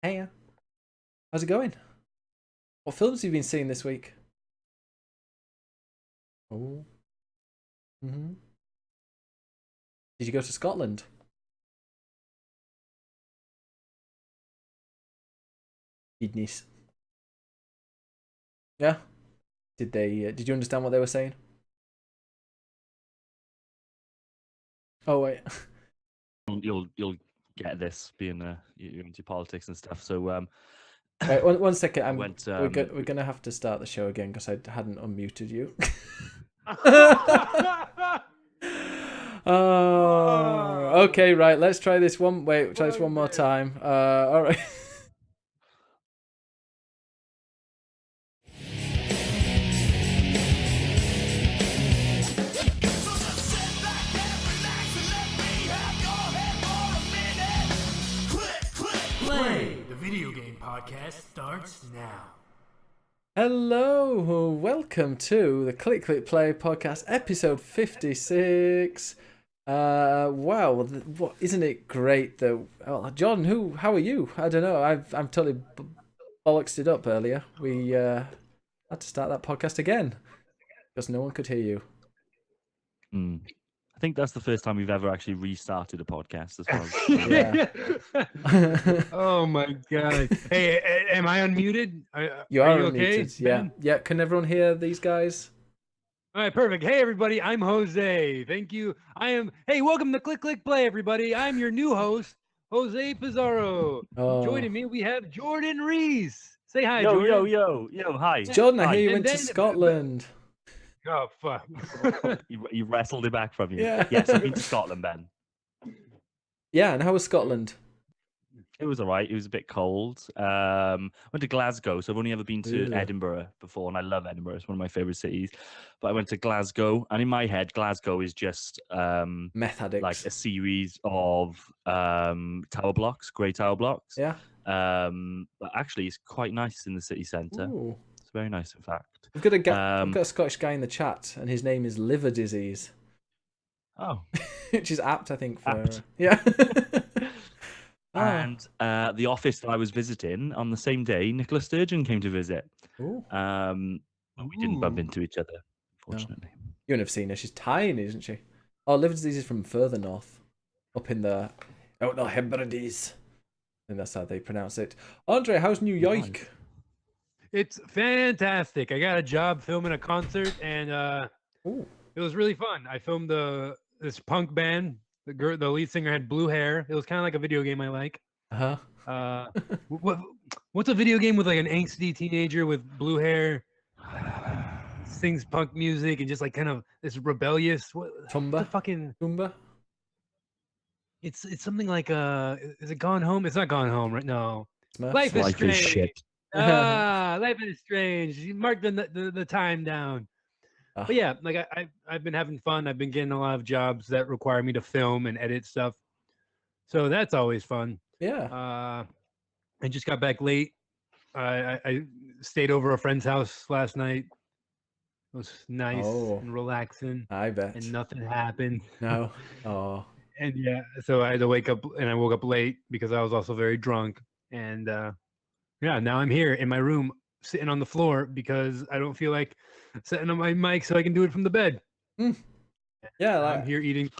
Hey, how's it going? What films have you been seeing this week? Oh, hmm Did you go to Scotland? Goodness. Yeah. Did they? Did you understand what they were saying? Oh wait. You'll get this being you're into politics and stuff. So Wait, one second. I went We're gonna have to start the show again because I hadn't unmuted you. Oh, Oh, okay, right. Let's try this one. Wait, try this one more bugbear. time. All right. Play, the video game podcast starts now. Hello, welcome to the Click Click Play podcast, episode 56. Wow, what isn't it great that John? How are you? I don't know. I'm totally bollocksed it up earlier. We had to start that podcast again because no one could hear you. I think that's the first time we've ever actually restarted a podcast as well. Yeah. Oh my god. Hey, am I unmuted? You are you okay? unmuted. Yeah, Ben? yeah. Can everyone hear these guys? All right, perfect. Hey everybody, I'm Jose. Thank you. Hey, welcome to Click Click Play, everybody. I'm your new host, Jose Pizarro. Oh, Joining me, we have Jordan Reese. Say hi, Yo, Jordan. hi. Jordan, I Hi. hear you And went to then- Scotland. Oh fuck. You wrestled it back from you. Yeah. Yes, I've been to Scotland, Ben. Yeah, and how was Scotland? It was all right. It was a bit cold. Went to Glasgow, so I've only ever been to Ooh. Edinburgh before, and I love Edinburgh. It's one of my favorite cities. But I went to Glasgow, and in my head, Glasgow is just Meth addicts. like a series of tower blocks, grey tower blocks. Yeah. But actually, it's quite nice in the city centre. Ooh. It's very nice, in fact. We've got a Scottish guy in the chat, and his name is Liver Disease, Oh, which is apt, I think. For Apt. yeah. and the office that I was visiting on the same day, Nicola Sturgeon came to visit. Ooh. But we didn't bump Ooh. into each other, unfortunately. You wouldn't have seen her. She's tiny, isn't she? Oh, Liver Disease is from further north, up in the Hebrides. And that's how they pronounce it. Andre, how's New York? Nice. It's fantastic. I got a job filming a concert, and Ooh. it was really fun. I filmed this punk band. The lead singer had blue hair. It was kind of like a video game I like. Uh-huh. What's a video game with like an angsty teenager with blue hair, sings punk music and just like kind of this rebellious? What the Tumba. fucking? Tumba. It's something like is it Gone Home? It's not Gone Home, right? No. Smurfs. Life is Life is strange. shit. Life is strange. You mark the time down. Ah. But yeah, like I've been having fun. I've been getting a lot of jobs that require me to film and edit stuff, so that's always fun. Yeah. I just got back late. I stayed over a friend's house last night. It was nice Oh. and relaxing, I bet. and nothing happened. No. Oh. And yeah, so I had to wake up, and I woke up late because I was also very drunk. And yeah, now I'm here in my room, sitting on the floor because I don't feel like setting up my mic so I can do it from the bed. Yeah, I'm here eating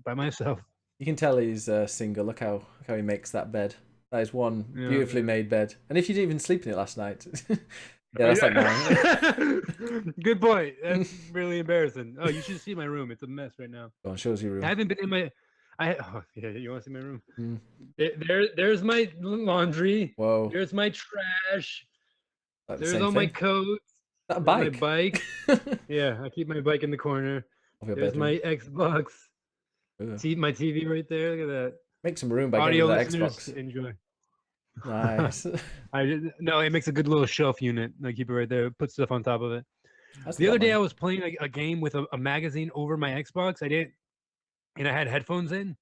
by myself. you can tell he's single. Look how he makes that bed. That is one Yeah. beautifully made bed. And if you didn't even sleep in it last night, yeah, that's like mine. Good point. That's really embarrassing. Oh, you should see my room. It's a mess right now. Go on, show us your room. I haven't been in my. Oh, yeah, you want to see my room? Mm. There's my laundry. Whoa. There's my trash. Like the There's same all my thing? coats. Is that a There's bike? my bike. Yeah, I keep my bike in the corner. Of your There's bedroom. my Xbox. Ugh. My TV right there. Look at that. Make some room by Audio getting rid of listeners, that Xbox. enjoy. Nice. No, it makes a good little shelf unit. I keep it right there. Put stuff on top of it. That's The got other day, I mine. was playing a game with a magazine over my Xbox. And I had headphones in.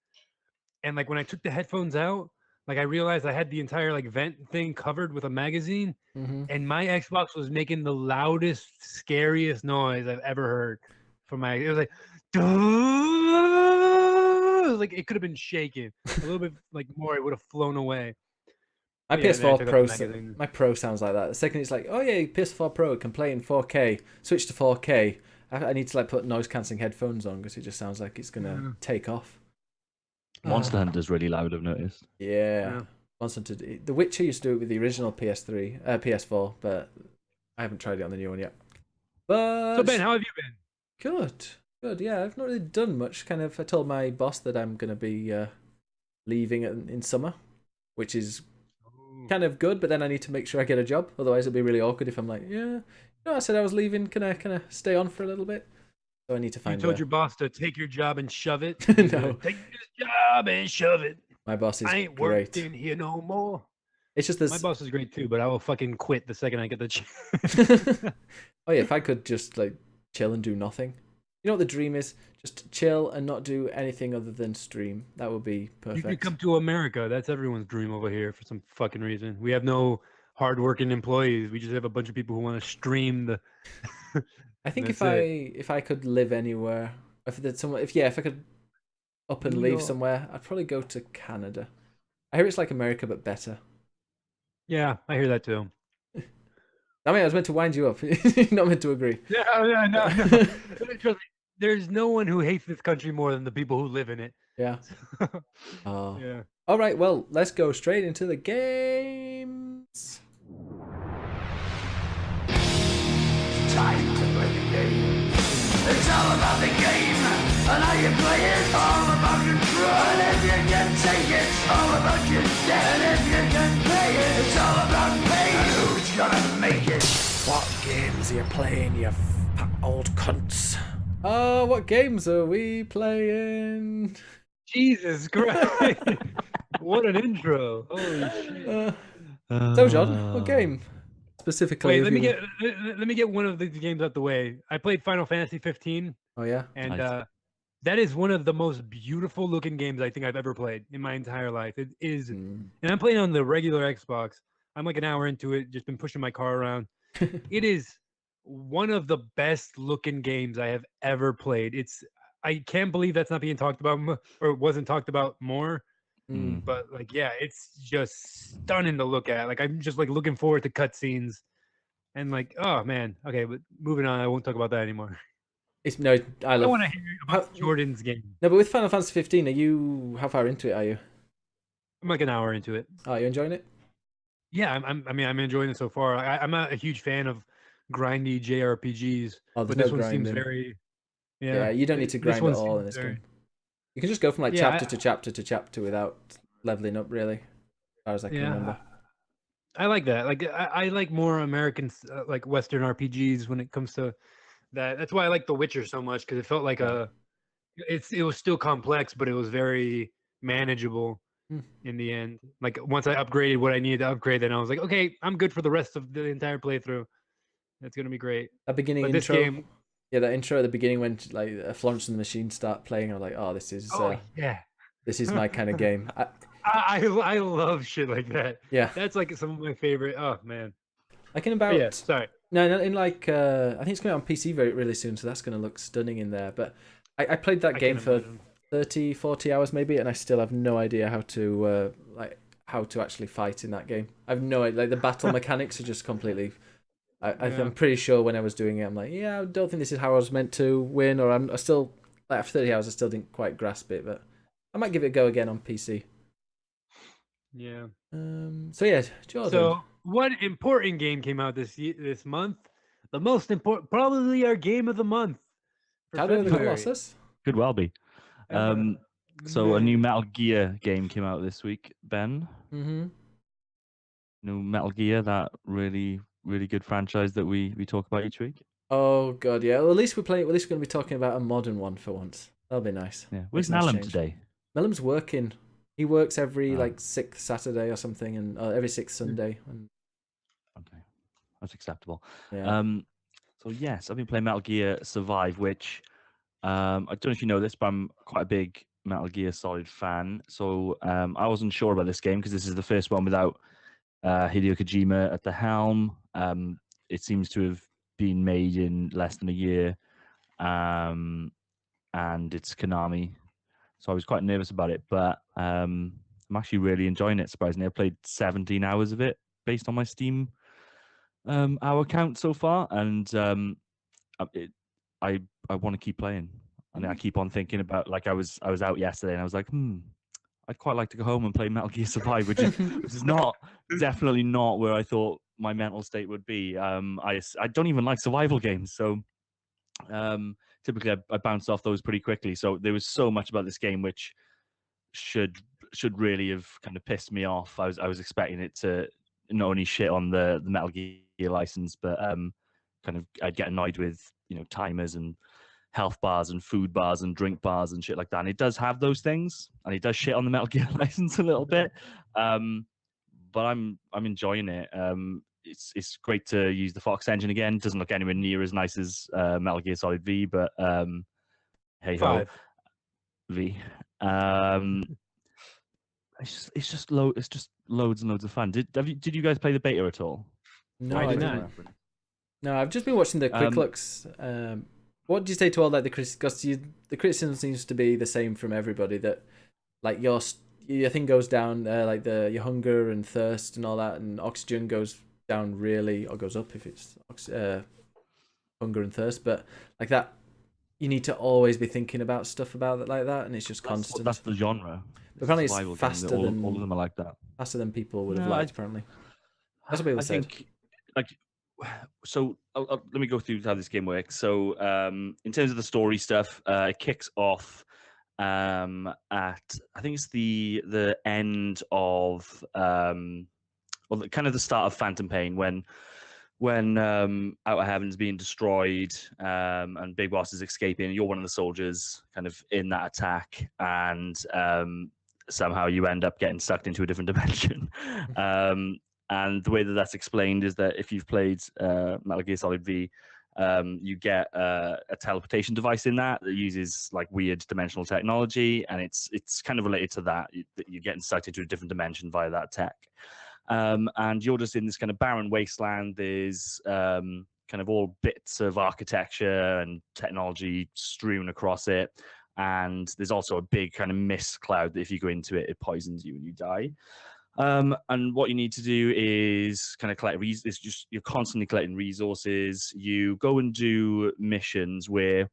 And like when I took the headphones out, like I realized I had the entire like vent thing covered with a magazine, Mhm. and my Xbox was making the loudest, scariest noise I've ever heard. It was like, it was like it could have been shaken a little bit, like more, it would have flown away. My Yeah, and then I PS4 took up Pro, the magazine. my Pro sounds like that. The second it's like, oh yeah, PS4 Pro can play in 4K. Switch to 4K. I need to like put noise cancelling headphones on because it just sounds like it's gonna Yeah. take off. Monster Ah, Hunter's really loud, I've noticed. yeah. Yeah. Monster Hunter. The Witcher used to do it with the original PS4, but I haven't tried it on the new one yet. But So Ben, how have you been? good, good. Yeah, I've not really done much. Kind of, I told my boss that I'm gonna be leaving in summer, which is kind of good. But then I need to make sure I get a job. Otherwise, it'll be really awkward if I'm like, yeah, no, I said I was leaving. Can I stay on for a little bit? So I need to You find. told your boss to take your job and shove it. No, Take this job and shove it. my boss is I ain't great. working here no more. It's just My this. boss is great too, but I will fucking quit the second I get the chance. Oh yeah, if I could just like chill and do nothing. You know what the dream is? Just chill and not do anything other than stream. That would be You perfect. could come to America. That's everyone's dream over here for some fucking reason. We have no hardworking employees. We just have a bunch of people who want to stream the. I think That's if I could live anywhere, if I could up and New leave York. somewhere, I'd probably go to Canada. I hear it's like America but better. Yeah, I hear that too. I mean, I was meant to wind you up. You're not meant to agree. Yeah, no. Trust me, there's no one who hates this country more than the people who live in it. Yeah. Oh. Yeah. All right. Well, let's go straight into the games. Time to play the game. It's all about the game and how you play it. All about control. And if you can take it, all about your debt. And if you can pay it, it's all about pain. And who's gonna make it? What games are you playing, you fat old cunts? Oh, what games are we playing? Jesus Christ! What an intro! Holy shit! So, John, what game specifically? Wait, have let me you- get let me get one of these games out the way. I played Final Fantasy 15, Oh yeah. and Nice. that is one of the most beautiful looking games I think I've ever played in my entire life. It is, Mm. and I'm playing on the regular Xbox. I'm like an hour into it, just been pushing my car around. It is one of the best looking games I have ever played. I can't believe that's not being talked about or wasn't talked about more. Mm. But like, yeah, it's just stunning to look at. Like, I'm just like looking forward to cutscenes, and like, oh man, okay, but moving on. I won't talk about that anymore. It's no, I I love. want to hear about How- Jordan's game. No, but with Final Fantasy 15, are you how far into it? Are you? I'm like an hour into it. Are you enjoying it? Yeah, I'm enjoying it so far. I'm not a huge fan of grindy JRPGs, Oh, but there's this no one seems grinding. very. Yeah, you don't need to this grind one at all in seems this very- game. You can just go from like Yeah, chapter to chapter to chapter without leveling up, really, as far as I can remember. I like that. Like I like more American, like Western RPGs when it comes to that. That's why I like The Witcher so much because it felt like Yeah. it was still complex, but it was very manageable Hmm. in the end. Like once I upgraded what I needed to upgrade, then I was like, okay, I'm good for the rest of the entire playthrough. That's gonna be great. That beginning But this intro, game, yeah, that intro at the beginning when like Florence and the Machine start playing, I'm like, oh, this is yeah, this is my kind of game. I love shit like that. Yeah, That's like some of my favorite. Oh man. I can But about yeah, sorry. no, in like I think it's coming out on PC really soon, so that's going to look stunning in there. But I played that I game can't for imagine. 30, 40 hours maybe, and I still have no idea how to actually fight in that game. I have no idea. Like the battle mechanics are just completely. Yeah. I'm pretty sure when I was doing it, I'm like, yeah, I don't think this is how I was meant to win, or I still like after 30 hours, I still didn't quite grasp it, but I might give it a go again on PC. Yeah. So yeah, Jordan. So, what important game came out this month? The most important, probably our game of the month. for Shadow of the February. Colossus. Could well be. Uh, So a new man. Metal Gear game came out this week, Ben. Mm-hmm. New Metal Gear, that really, really good franchise that we talk about each week. Oh god, yeah. Well, at least we're going to be talking about a modern one for once. That'll be nice. Yeah. Makes Where's a nice Nallum change. today? Mellum's working. He works every Oh. like sixth Saturday or something, and every sixth Sunday. And Okay, that's acceptable. yeah, So yes, I've been playing Metal Gear Survive, which I don't know if you know this, but I'm quite a big Metal Gear Solid fan. So I wasn't sure about this game because this is the first one without Hideo Kojima at the helm. It seems to have been made in less than a year, and it's Konami. So I was quite nervous about it, but I'm actually really enjoying it. Surprisingly, I played 17 hours of it based on my Steam hour count so far, and I want to keep playing. And I keep on thinking about, like, I was out yesterday and I was like, I'd quite like to go home and play Metal Gear Survive, which is not definitely not where I thought my mental state would be. I don't even like survival games, so typically I bounce off those pretty quickly. So there was so much about this game which should really have kind of pissed me off. I was expecting it to not only shit on the Metal Gear license, but kind of I'd get annoyed with, you know, timers and health bars and food bars and drink bars and shit like that. And it does have those things, and it does shit on the Metal Gear license a little bit. But I'm enjoying it. It's great to use the Fox engine again. It doesn't look anywhere near as nice as Metal Gear Solid V, but hey ho, V. It's just loads and loads of fun. Did you guys play the beta at all? No, I did not. didn't. No, I've just been watching the quick looks. What do you say to all, like, the critics? Because the criticism seems to be the same from everybody, that like your thing goes down, like your hunger and thirst and all that, and oxygen goes down really, or goes up if it's hunger and thirst. But like that, you need to always be thinking about stuff about it like that, and it's just constant. That's the genre. Apparently, Survival it's game. faster all than of them are like that. faster than people would have No, liked. Apparently, that's what people I said. think, like, so let me go through how this game works. So in terms of the story stuff, it kicks off at, I think it's the end of kind of the start of Phantom Pain, when Outer Heaven's being destroyed, and Big Boss is escaping. You're one of the soldiers kind of in that attack, and somehow you end up getting sucked into a different dimension. And the way that that's explained is that if you've played Metal Gear Solid V, you get a teleportation device in that uses like weird dimensional technology, and it's kind of related to that you're getting sucked into a different dimension via that tech. And you're just in this kind of barren wasteland. There's kind of all bits of architecture and technology strewn across it. And there's also a big kind of mist cloud that if you go into it, it poisons you and you die. And what you need to do is kind of collect you're constantly collecting resources. You go and do missions where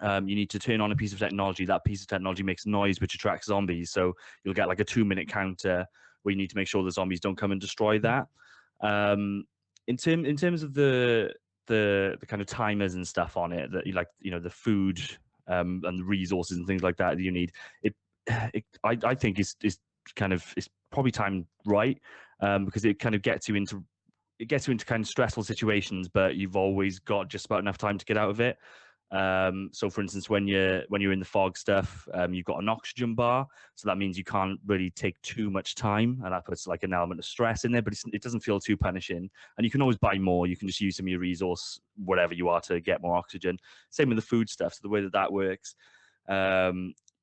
you need to turn on a piece of technology. That piece of technology makes noise, which attracts zombies. So you'll get like a 2-minute counter where you need to make sure the zombies don't come and destroy that. In terms of the kind of timers and stuff on it, that you like, you know, the food and the resources and things like that you need, I think is kind of, it's probably timed right, because it kind of gets you into kind of stressful situations, but you've always got just about enough time to get out of it. So for instance, when you're in the fog stuff, you've got an oxygen bar, so that means you can't really take too much time, and that puts like an element of stress in there, but it doesn't feel too punishing. And you can always buy more. You can just use some of your resource, whatever you are, to get more oxygen. Same with the food stuff. So the way that works,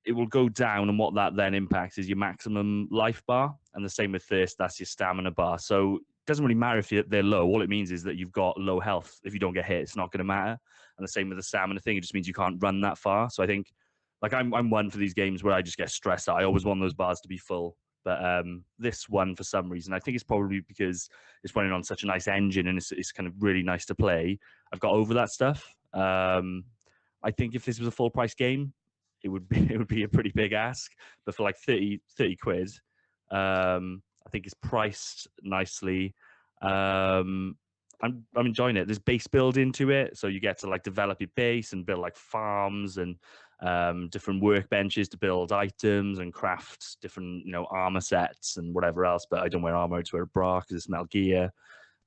it will go down, and what that then impacts is your maximum life bar, and the same with thirst, that's your stamina bar. So it doesn't really matter if they're low. All it means is that you've got low health. If you don't get hit, it's not going to matter. And the same with the stamina thing, it just means you can't run that far. So I think, like, I'm one for these games where I just get stressed out. I always want those bars to be full. But this one, for some reason, I think it's probably because it's running on such a nice engine and it's kind of really nice to play, I've got over that stuff. I think if this was a full price game, it would be a pretty big ask. But for like 30 quid, I think it's priced nicely. I'm enjoying it. There's base build into it, so you get to like develop your base and build like farms and different workbenches to build items and craft different, you know, armor sets and whatever else. But I don't wear armor; I just wear a bra because it's Metal Gear.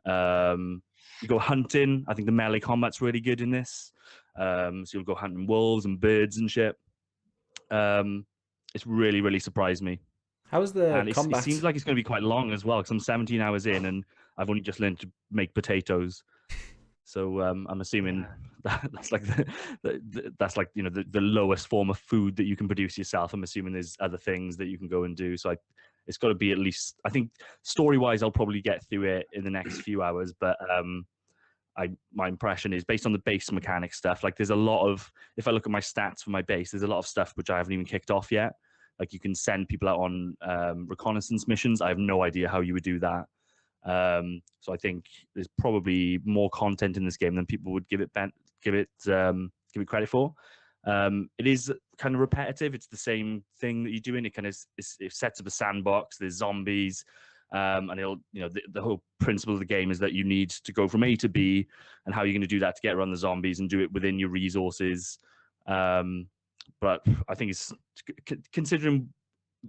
You go hunting. I think the melee combat's really good in this. So you'll go hunting wolves and birds and shit. It's really surprised me. How's the combat? It seems like it's going to be quite long as well, because I'm 17 hours in and I've only just learned to make potatoes. So I'm assuming that's like that's like, you know, the lowest form of food that you can produce yourself. I'm assuming there's other things that you can go and do. So it's got to be at least, I think story-wise, I'll probably get through it in the next few hours. But my impression is, based on the base mechanic stuff, like there's a lot of, if I look at my stats for my base, there's a lot of stuff which I haven't even kicked off yet. Like you can send people out on reconnaissance missions. I have no idea how you would do that. So I think there's probably more content in this game than people would give it credit for. It is kind of repetitive. It's the same thing that you're doing. It kind of it sets up a sandbox. There's zombies, and the whole principle of the game is that you need to go from A to B, and how you're going to do that to get around the zombies and do it within your resources. But I think it's considering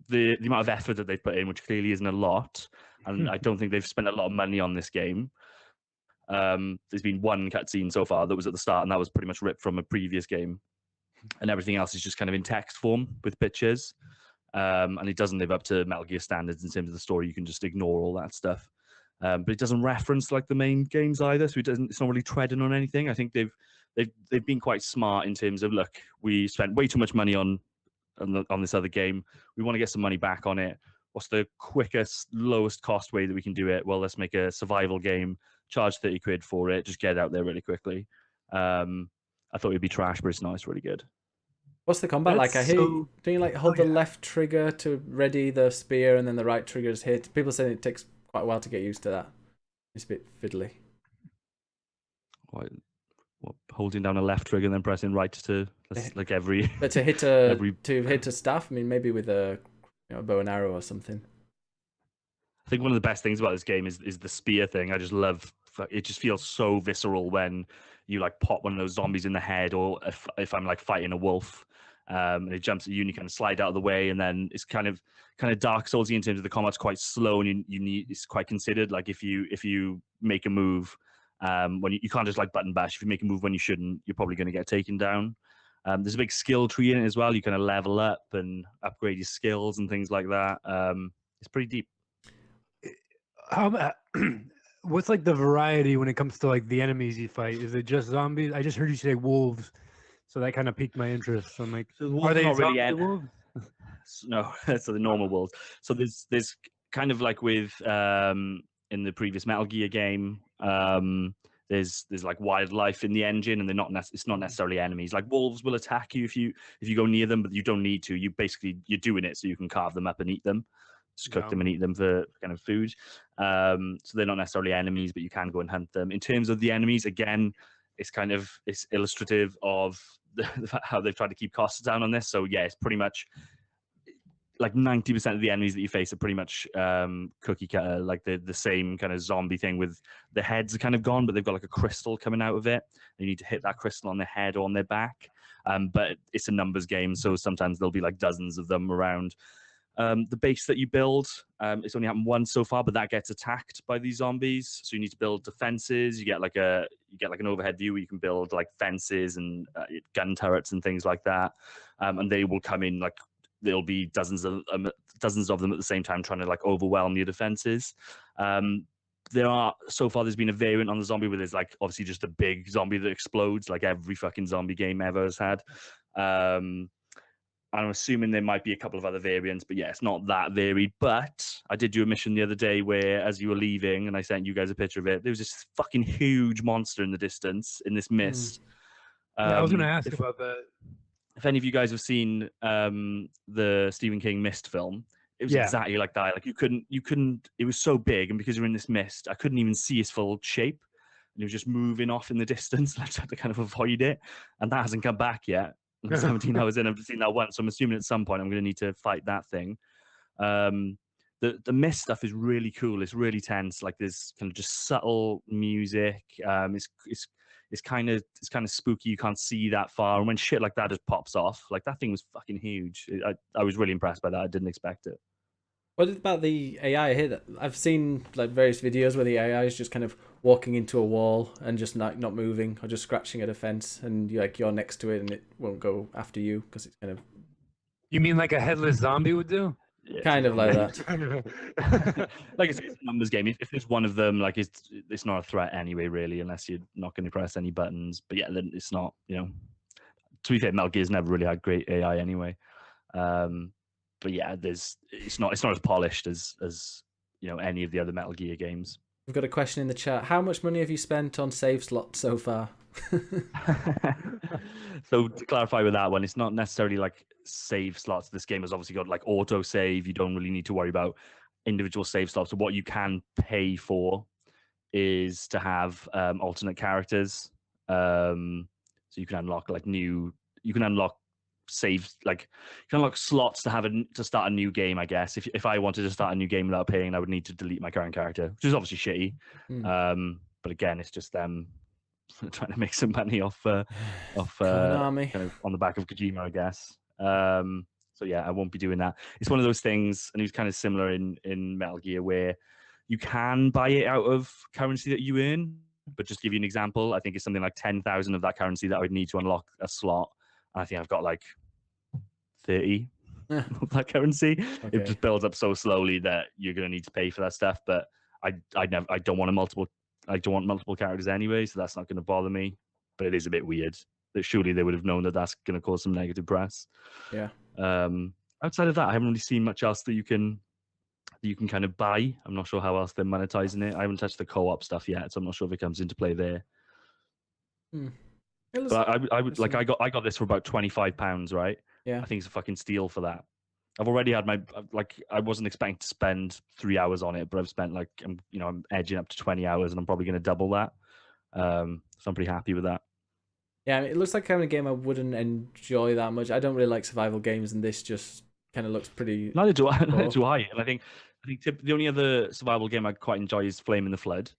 the amount of effort that they've put in, which clearly isn't a lot, and I don't think they've spent a lot of money on this game. There's been one cutscene so far that was at the start, and that was pretty much ripped from a previous game, and everything else is just kind of in text form with pictures, and it doesn't live up to Metal Gear standards in terms of the story. You can just ignore all that stuff, but it doesn't reference like the main games either, so it's not really treading on anything. I think they've been quite smart in terms of, look, we spent way too much money on this other game. We want to get some money back on it. What's the quickest, lowest cost way that we can do it? Well, let's make a survival game, charge 30 quid for it, just get it out there really quickly. I thought it'd be trash, but it's not. It's really good. What's the combat like? I hear do you like hold the left trigger to ready the spear and then the right trigger is hit? People say it takes quite a while to get used to that. It's a bit fiddly. What, holding down a left trigger and then pressing right to like every. But to hit a staff, I mean, maybe with a bow and arrow or something. I think one of the best things about this game is the spear thing. I just love it. Just feels so visceral when you like pop one of those zombies in the head, or if I'm like fighting a wolf, and it jumps at you and you kind of slide out of the way, and then it's kind of Dark Soulsy in terms of the combat's quite slow, and it's quite considered. Like if you make a move, when you can't just like button bash. If you make a move when you shouldn't, you're probably going to get taken down. There's a big skill tree in it as well. You kind of level up and upgrade your skills and things like that. It's pretty deep. What's like the variety when it comes to like the enemies you fight? Is it just zombies? I just heard you say wolves, so that kind of piqued my interest. So I'm like, are they not really wolves? No, so the normal wolves. So there's kind of like with in the previous Metal Gear game, there's like wildlife in the engine, and it's not necessarily enemies. Like wolves will attack you if you go near them, but you don't need to. You're doing it so you can carve them up and eat them. Just cook them and eat them for kind of food. So they're not necessarily enemies, but you can go and hunt them. In terms of the enemies, again, it's illustrative of how they've tried to keep costs down on this. So yeah, it's pretty much like 90% of the enemies that you face are pretty much cookie cutter, like the same kind of zombie thing, with the heads are kind of gone, but they've got like a crystal coming out of it. You need to hit that crystal on their head or on their back. But it's a numbers game, so sometimes there'll be like dozens of them around. The base that you build, it's only happened once so far, but that gets attacked by these zombies. So you need to build defenses. You get like an overhead view where you can build like fences and gun turrets and things like that. And they will come in, like there'll be dozens of them at the same time trying to like overwhelm your defenses. There's been a variant on the zombie where there's like obviously just a big zombie that explodes, like every fucking zombie game ever has had. I'm assuming there might be a couple of other variants, but yeah, it's not that varied. But I did do a mission the other day where, as you were leaving, and I sent you guys a picture of it, there was this fucking huge monster in the distance in this mist. Yeah, I was going to ask about that. If any of you guys have seen the Stephen King Mist film, it was exactly like that. Like you couldn't. It was so big, and because you're in this mist, I couldn't even see his full shape, and it was just moving off in the distance. And I just had to kind of avoid it, and that hasn't come back yet. 17 hours in, I've seen that once, so I'm assuming at some point I'm going to need to fight that thing. The mist stuff is really cool. It's really tense. Like there's kind of just subtle music. It's kind of spooky. You can't see that far, and when shit like that just pops off, like that thing was fucking huge. I was really impressed by that. I didn't expect it. What about the AI here? I've seen like various videos where the AI is just kind of walking into a wall and just not moving, or just scratching at a fence, and you're next to it and it won't go after you because it's kind of. You mean like a headless zombie would do? Yeah, kind of like that. Like it's a numbers game. If there's one of them, like it's not a threat anyway, really, unless you're not going to press any buttons. But yeah, then it's not. To be fair, Metal Gear's never really had great AI anyway. But yeah, it's not as polished as any of the other Metal Gear games. We've got a question in the chat. How much money have you spent on save slots so far? So to clarify with that one, it's not necessarily like save slots. This game has obviously got like auto save. You don't really need to worry about individual save slots. So what you can pay for is to have alternate characters. So you can unlock like you can unlock saves, like you can unlock slots to start a new game. I guess if I wanted to start a new game without paying, I would need to delete my current character, which is obviously shitty. But again, it's just them trying to make some money off Konami. kind of on the back of Kojima, I guess. So yeah, I won't be doing that. It's one of those things, and it's kind of similar in Metal Gear where you can buy it out of currency that you earn. But just to give you an example, I think it's something like 10,000 of that currency that I would need to unlock a slot. And I think I've got like 30 of that currency. Okay. It just builds up so slowly that you're going to need to pay for that stuff. But I don't want multiple characters anyway, so that's not going to bother me. But it is a bit weird that surely they would have known that that's going to cause some negative press. Yeah. Outside of that, I haven't really seen much else that you can kind of buy. I'm not sure how else they're monetizing it. I haven't touched the co-op stuff yet, so I'm not sure if it comes into play there. But I would like I got this for about £25, right? Yeah. I think it's a fucking steal for that. I've already had I wasn't expecting to spend 3 hours on it, but I've spent I'm edging up to 20 hours, and I'm probably going to double that. So I'm pretty happy with that. Yeah, I mean, it looks like kind of a game I wouldn't enjoy that much. I don't really like survival games, and this just kind of looks pretty. Neither do I. Neither do I. And I think the only other survival game I quite enjoy is Flame in the Flood.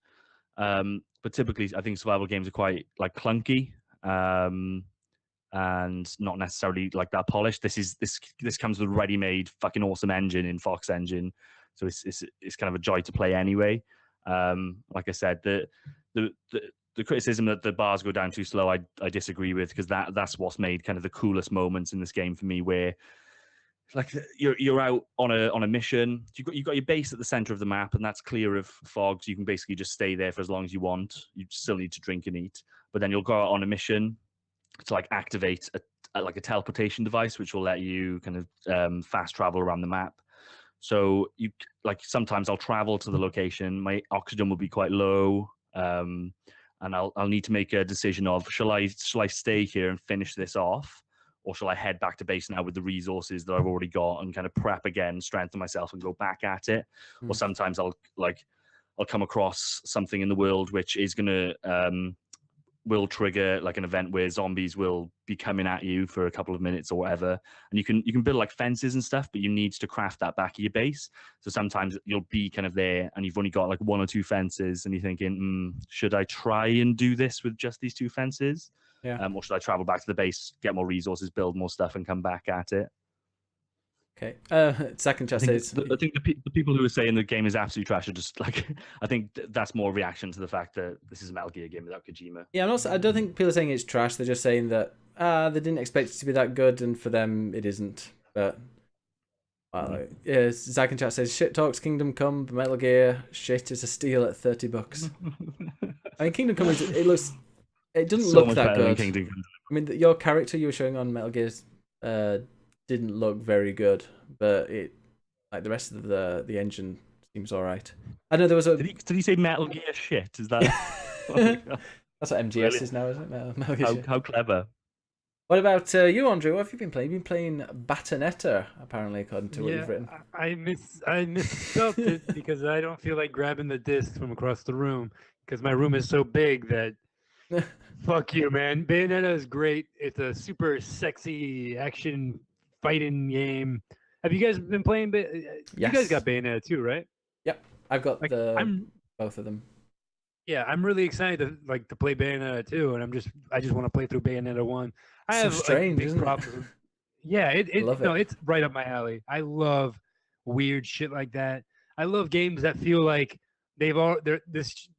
But typically, I think survival games are quite like clunky. And not necessarily like that polished. This comes with a ready-made fucking awesome engine in Fox Engine, so it's kind of a joy to play anyway. Like I said, the criticism that the bars go down too slow, I disagree with, because that's what's made kind of the coolest moments in this game for me, where like you're out on a mission. You got your base at the center of the map, and that's clear of fog, so you can basically just stay there for as long as you want. You still need to drink and eat, but then you'll go out on a mission to like activate a teleportation device, which will let you kind of fast travel around the map. So you like sometimes I'll travel to the location, my oxygen will be quite low, and I'll need to make a decision of shall I stay here and finish this off, or shall I head back to base now with the resources that I've already got and kind of prep again, strengthen myself, and go back at it. Or sometimes I'll come across something in the world which is gonna will trigger like an event where zombies will be coming at you for a couple of minutes or whatever, and you can build like fences and stuff, but you need to craft that back of your base. So sometimes you'll be kind of there and you've only got like one or two fences, and you're thinking, should I try and do this with just these two fences? Or should I travel back to the base, get more resources, build more stuff, and come back at it? Okay. Second chat says. I think the people who are saying the game is absolutely trash are just like, I think that's more a reaction to the fact that this is a Metal Gear game without Kojima. Yeah, I don't think people are saying it's trash. They're just saying that they didn't expect it to be that good, and for them it isn't. But yeah, Zach in chat says shit talks Kingdom Come, Metal Gear shit is a steal at $30. I mean, Kingdom Come it doesn't so look that good. Kingdom Come. I mean, your character you were showing on Metal Gear didn't look very good, but it like the rest of the engine seems all right. I know there was a. Did he say Metal Gear shit? Is that? That's what MGS is now, isn't it? Metal Gear shit. How clever. What about you, Andre? What have you been playing? You've been playing Battle.net, apparently, according to what you've written. I misspelled it because I don't feel like grabbing the disc from across the room because my room is so big that. Fuck you, man. Bayonetta is great. It's a super sexy action fighting game. Have you guys been playing? Yes. You guys got Bayonetta too, right? Yep, I've got both of them. Yeah, I'm really excited to play Bayonetta 2, and I just want to play through Bayonetta 1. I have strange, big problem. Yeah, it's right up my alley. I love weird shit like that. I love games that feel like this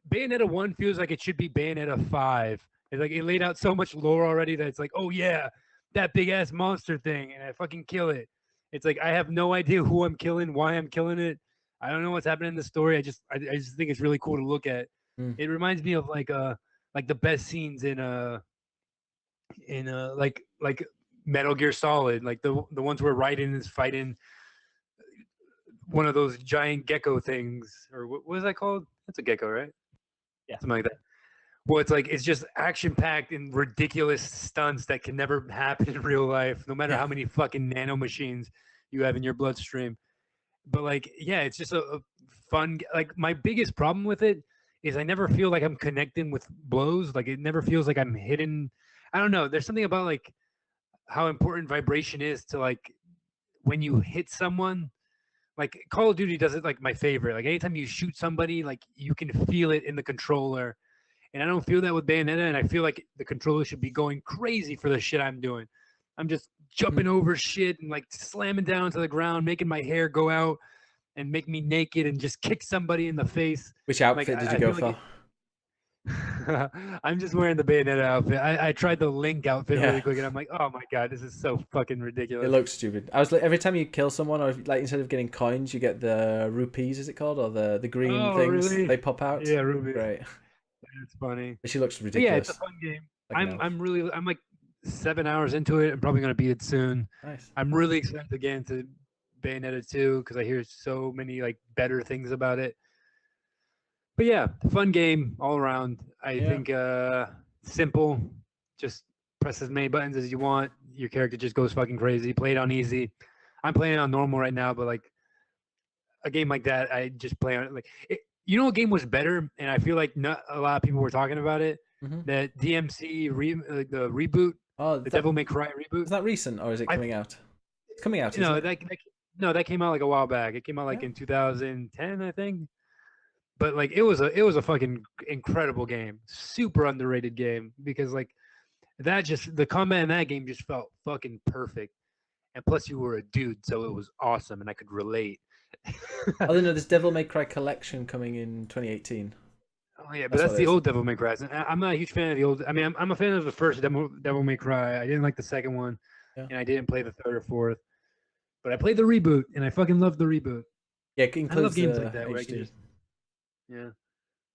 Bayonetta 1 feels like it should be Bayonetta 5. It's like it laid out so much lore already that it's like, oh yeah, that big ass monster thing, and I fucking kill it. It's like I have no idea who I'm killing, why I'm killing it. I don't know what's happening in the story. I just think it's really cool to look at. It reminds me of like the best scenes in like Metal Gear Solid, like the ones where Raiden is fighting one of those giant gecko things, or what is that called? That's a gecko, right? Yeah. Something like that. Well, it's like it's just action packed and ridiculous stunts that can never happen in real life, no matter Yeah. how many fucking nano machines you have in your bloodstream. But like, yeah, it's just a fun. Like my biggest problem with it is I never feel like I'm connecting with blows. Like it never feels like I'm hitting. I don't know. There's something about like how important vibration is to like when you hit someone. Like Call of Duty does it like my favorite. Like anytime you shoot somebody, like you can feel it in the controller. And I don't feel that with Bayonetta, and I feel like the controller should be going crazy for the shit I'm doing. I'm just jumping over shit and like slamming down to the ground, making my hair go out and make me naked and just kick somebody in the face. Which outfit Like, did I you go feel for? like I'm just wearing the Bayonetta outfit. I tried the Link outfit Yeah. really quick, and I'm like, oh my god, this is so fucking ridiculous. It looks stupid. I was like, every time you kill someone, or like instead of getting coins, you get the rupees. Is it called, or the green Oh, things? really? They pop out. Yeah, rubies. Great. It's funny. But she looks But yeah, ridiculous. it's a fun game. Like an elf. I'm like 7 hours into it. I'm probably gonna beat it soon. Nice. I'm really excited to get into Bayonetta 2 because I hear so many like better things about it. But yeah, fun game all around. I think simple. Just press as many buttons as you want. Your character just goes fucking crazy. Play it on easy. I'm playing it on normal right now, but like a game like that, I just play on it. Like you know, a game was better, and I feel like not a lot of people were talking about it. Mhm. That DMC the reboot, Oh, the Devil May Cry reboot. is that recent, or is it coming out? It's coming out. No, Isn't it? that came out like a while back. It came out like Yeah. in 2010, I think. But like it was a fucking incredible game, super underrated game because like the combat in that game just felt fucking perfect, and plus you were a dude, so it was awesome, and I could relate. Oh, no, there's Devil May Cry collection coming in 2018. Oh yeah, but That's that's what the it is. old Devil May Cry. And I'm not a huge fan of the old. I mean, I'm a fan of the first Devil May Cry. I didn't like the second one, Yeah. and I didn't play the third or fourth. But I played the reboot, and I fucking loved the reboot. Yeah, it I includes love games the like that where I can HD. just yeah,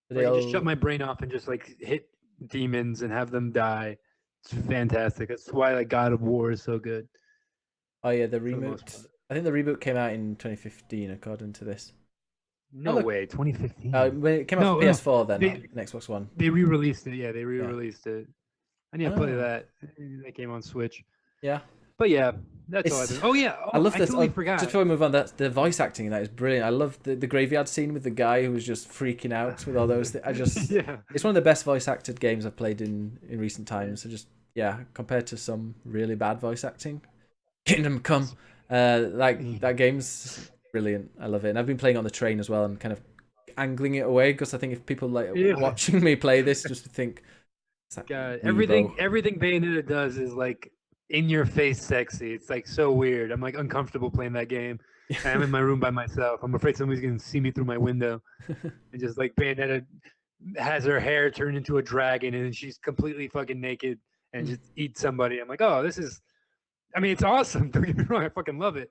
But where I can just they'll- shut my brain off and just like hit demons and have them die. It's fantastic. That's why like God of War is so good. Oh yeah, the the most reboot. part. I think the reboot came out in 2015, according to this. No look. way, 2015. When it came out No, for no, PS4, then they- not an Xbox One. They re-released it. Yeah, they re-released it. I need to play Oh. that. That came on Switch. Yeah, But yeah, that's all I've It's- been. Oh yeah, I love I this. totally Oh, forgot. just before we move on, that's the voice acting in that is brilliant. I love the graveyard scene with the guy who was just freaking out with all those things. I just, yeah. it's one of the best voice acted games I've played in recent times. So just compared to some really bad voice acting, Kingdom Come, like that game's brilliant. I love it, and I've been playing on the train as well, and kind of angling it away because I think if people like Yeah. watching me play this, just think, "It's that God, Evo." everything Bayonetta does is like in your face sexy. It's like so weird. I'm like uncomfortable playing that game. And I'm in my room by myself. I'm afraid somebody's gonna see me through my window. And just like Bayonetta has her hair turned into a dragon and she's completely fucking naked and just eats somebody. I'm like, oh, this is. I mean, it's awesome. Don't get me wrong. I fucking love it.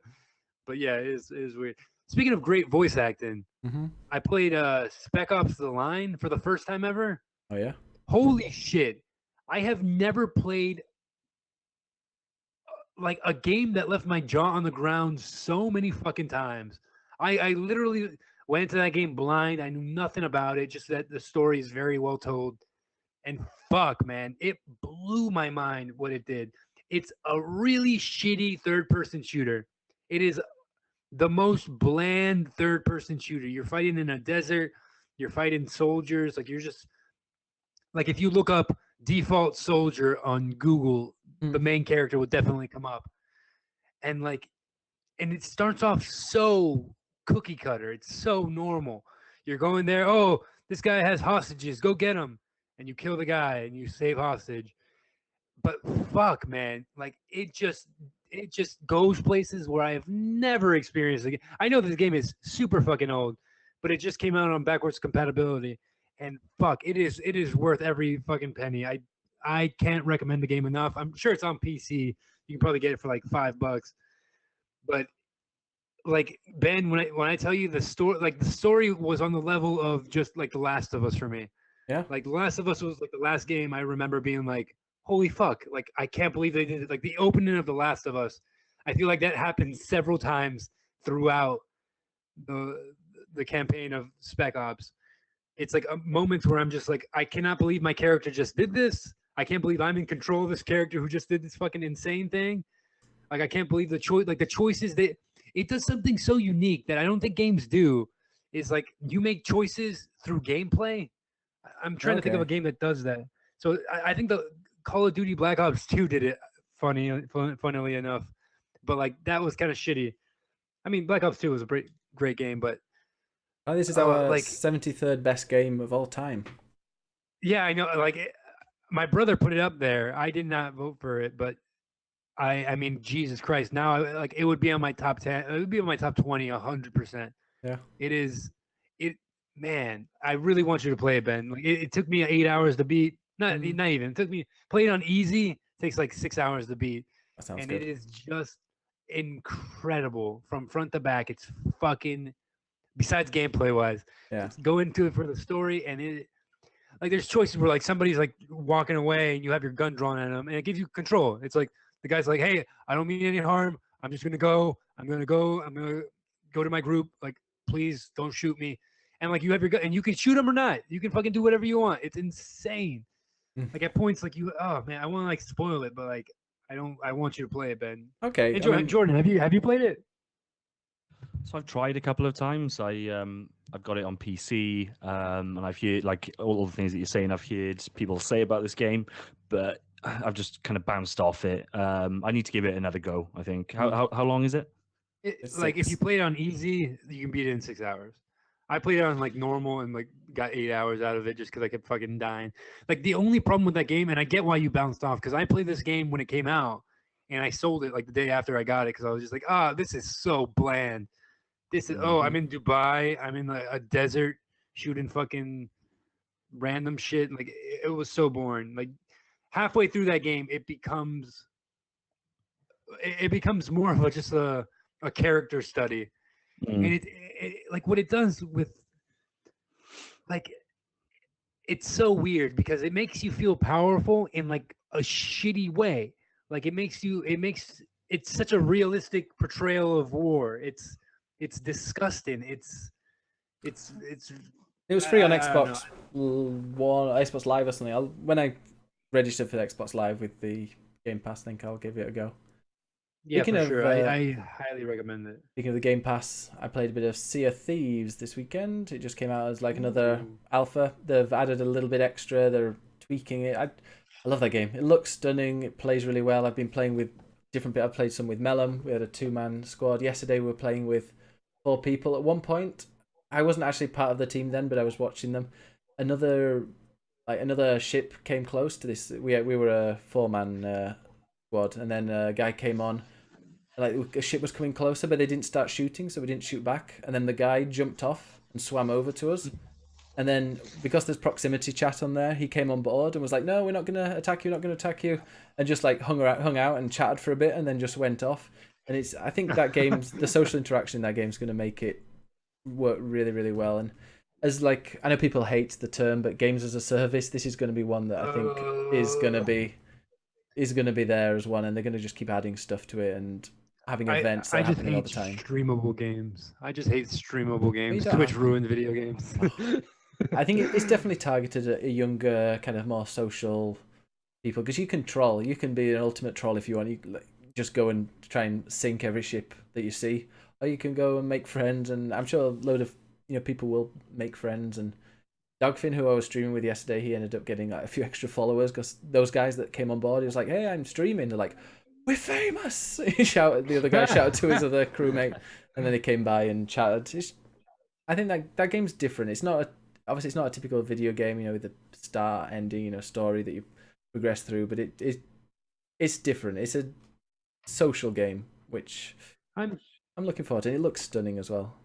But yeah, it is weird. Speaking of great voice acting, Mm-hmm. I played Spec Ops: The Line for the first time ever. Oh yeah. Holy shit! I have never played like a game that left my jaw on the ground so many fucking times. I literally went into that game blind. I knew nothing about it. Just that the story is very well told. And fuck, man, it blew my mind what it did. It's a really shitty third-person shooter. It is the most bland third-person shooter. You're fighting in a desert. You're fighting soldiers. Like you're just like if you look up default soldier on Google, the main character will definitely come up. And it starts off so cookie cutter. It's so normal. You're going there, oh, this guy has hostages, go get him. And you kill the guy and you save hostage. But fuck, man, like it just goes places where I have never experienced again. I know this game is super fucking old, but it just came out on backwards compatibility. And fuck, it is worth every fucking penny. I can't recommend the game enough. I'm sure it's on PC. You can probably get it for like $5. But like Ben, when I tell you the story, like the story was on the level of just like The Last of Us for me. Yeah. Like The Last of Us was like the last game I remember being like, holy fuck! Like I can't believe they did it. Like the opening of The Last of Us, I feel like that happened several times throughout the campaign of Spec Ops, it's like a moments where I'm just like, I cannot believe my character just did this. I can't believe I'm in control of this character who just did this fucking insane thing. Like I can't believe the choices that it does something so unique that I don't think games do. Is like you make choices through gameplay. I'm trying to think of a game that does that. So I think the Call of Duty Black Ops 2 did it funnily enough, but like that was kind of shitty. I mean, Black Ops 2 was a great game, but this is our like 73rd best game of all time. yeah, I know. Like my brother put it up there. I did not vote for it, but I mean, Jesus Christ! Now, like, it would be on my top 10. It would be on my top 20, 100%. Yeah, it is. Man, I really want you to play it, Ben. Like, it took me 8 hours to beat. Not even. It took me play it on easy. It takes like 6 hours to beat. that sounds and good. It is just incredible from front to back. It's fucking. Besides gameplay wise, Yeah, go into it for the story, and it. Like, there's choices where like somebody's like walking away, and you have your gun drawn at them, and it gives you control. It's like. The guy's like, "Hey, I don't mean any harm. I'm just gonna go. I'm gonna go to my group. Like, please don't shoot me." And like, you have your gun, and you can shoot him or not. You can fucking do whatever you want. It's insane. Like at points, like oh man, I want to like spoil it, but like I don't. I want you to play it, Ben. Okay. Jordan, have you played it? So I've tried a couple of times. I've got it on PC, and I've heard like all the things that you're saying. I've heard people say about this game, but I've just kind of bounced off it. I need to give it another go. I think. How long is it? It's like if you play it on easy, you can beat it in 6 hours. I played it on like normal and like got 8 hours out of it just because I kept fucking dying. Like the only problem with that game, and I get why you bounced off, because I played this game when it came out, and I sold it like the day after I got it because I was just like, this is so bland. This is I'm in Dubai. I'm in a desert shooting fucking random shit. Like it was so boring. Like halfway through that game, it becomes more of just a character study, and it like what it does with like it's so weird because it makes you feel powerful in like a shitty way. Like it's such a realistic portrayal of war. It's disgusting. It was free on Xbox One, Xbox Live or something. When I registered for Xbox Live with the Game Pass, I think I'll give it a go. Yeah, Speaking for of, sure. I highly recommend it. Speaking of the Game Pass, I played a bit of Sea of Thieves this weekend. It just came out as like another alpha. They've added a little bit extra. They're tweaking it. I love that game. It looks stunning. It plays really well. I've been playing with different bit. I've played some with Mellum. We had a 2-man squad. Yesterday we were playing with 4 people. At one point, I wasn't actually part of the team then, but I was watching them. Another ship came close to this. We were a 4-man squad, and then a guy came on. Like a ship was coming closer, but they didn't start shooting, so we didn't shoot back. And then the guy jumped off and swam over to us. And then because there's proximity chat on there, he came on board and was like, "No, we're not gonna attack you. Not gonna attack you," and just like hung out and chatted for a bit, and then just went off. And I think that game's the social interaction in that game is gonna make it work really, really well. And as like I know people hate the term, but games as a service, this is going to be one that I think is going to be there as one, and they're going to just keep adding stuff to it and having events that are happening all the time. Streamable games. I just hate streamable games. Twitch ruined video games. I think it's definitely targeted at a younger, kind of more social people, because you can troll. You can be an ultimate troll if you want. You just go and try and sink every ship that you see, or you can go and make friends. And I'm sure a load of people will make friends. And Dogfin, who I was streaming with yesterday, he ended up getting like a few extra followers because those guys that came on board, he was like, "Hey, I'm streaming." They're like, "We're famous!" The other guy shouted to his other crewmate, and then they came by and chatted. I think that game's different. It's not obviously it's not a typical video game, with a start, ending, story that you progress through, but it's different. It's a social game, which I'm looking forward to. It looks stunning as well.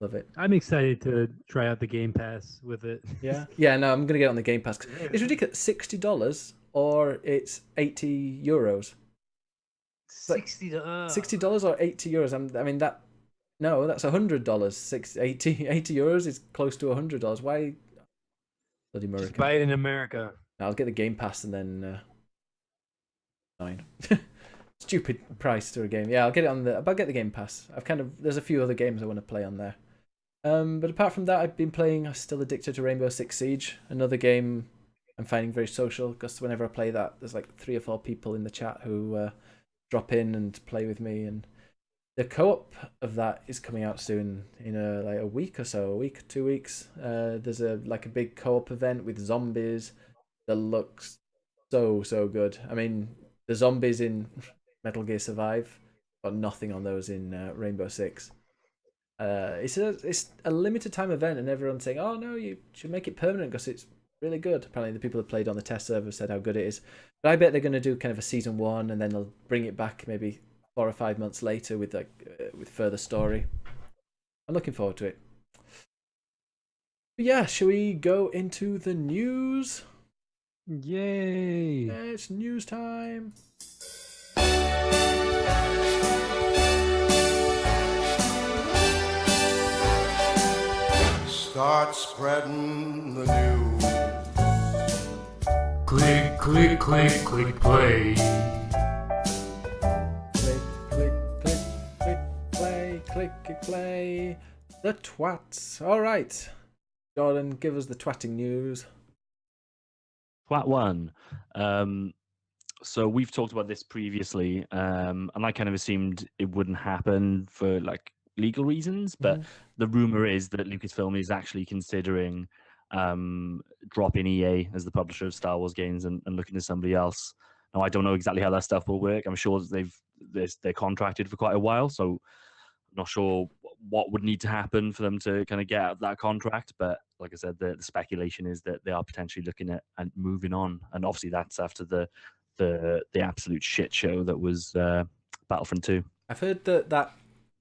Love it. I'm excited to try out the Game Pass with it. Yeah. No, I'm gonna get on the Game Pass. It's ridiculous. $60 or it's €80. $60 or €80. I mean that. No, that's $100. 80 euros is close to $100. Why? Bloody American. Just buy it in America. I'll get the Game Pass and then fine. Stupid price to a game. Yeah, I'll get it on I'll get the Game Pass. There's a few other games I want to play on there. But apart from that, I've been playing. I'm still addicted to Rainbow Six Siege, another game I'm finding very social. Because whenever I play that, there's like 3 or 4 people in the chat who drop in and play with me. And the co-op of that is coming out soon, in a week or so, a week, 2 weeks. There's a big co-op event with zombies that looks so good. I mean, the zombies in Metal Gear Survive got nothing on those in Rainbow Six. It's a limited time event, and everyone's saying, "Oh no, you should make it permanent because it's really good." Apparently, the people who played on the test server said how good it is. But I bet they're going to do kind of a season 1, and then they'll bring it back maybe 4 or 5 months later with with further story. I'm looking forward to it. But yeah, shall we go into the news? Yay! It's news time. Start spreading the news. Click, click, click, click, play. Click, play. The twats. All right, Jordan, give us the twatting news. Twat one. So we've talked about this previously, and I kind of assumed it wouldn't happen for like legal reasons, but the rumor is that Lucasfilm is actually considering dropping EA as the publisher of Star Wars games and looking to somebody else. Now I don't know exactly how that stuff will work. I'm sure that they're contracted for quite a while, so I'm not sure what would need to happen for them to kind of get out of that contract. But like I said, the speculation is that they are potentially looking at and moving on, and obviously that's after the absolute shit show that was Battlefront 2. I've heard that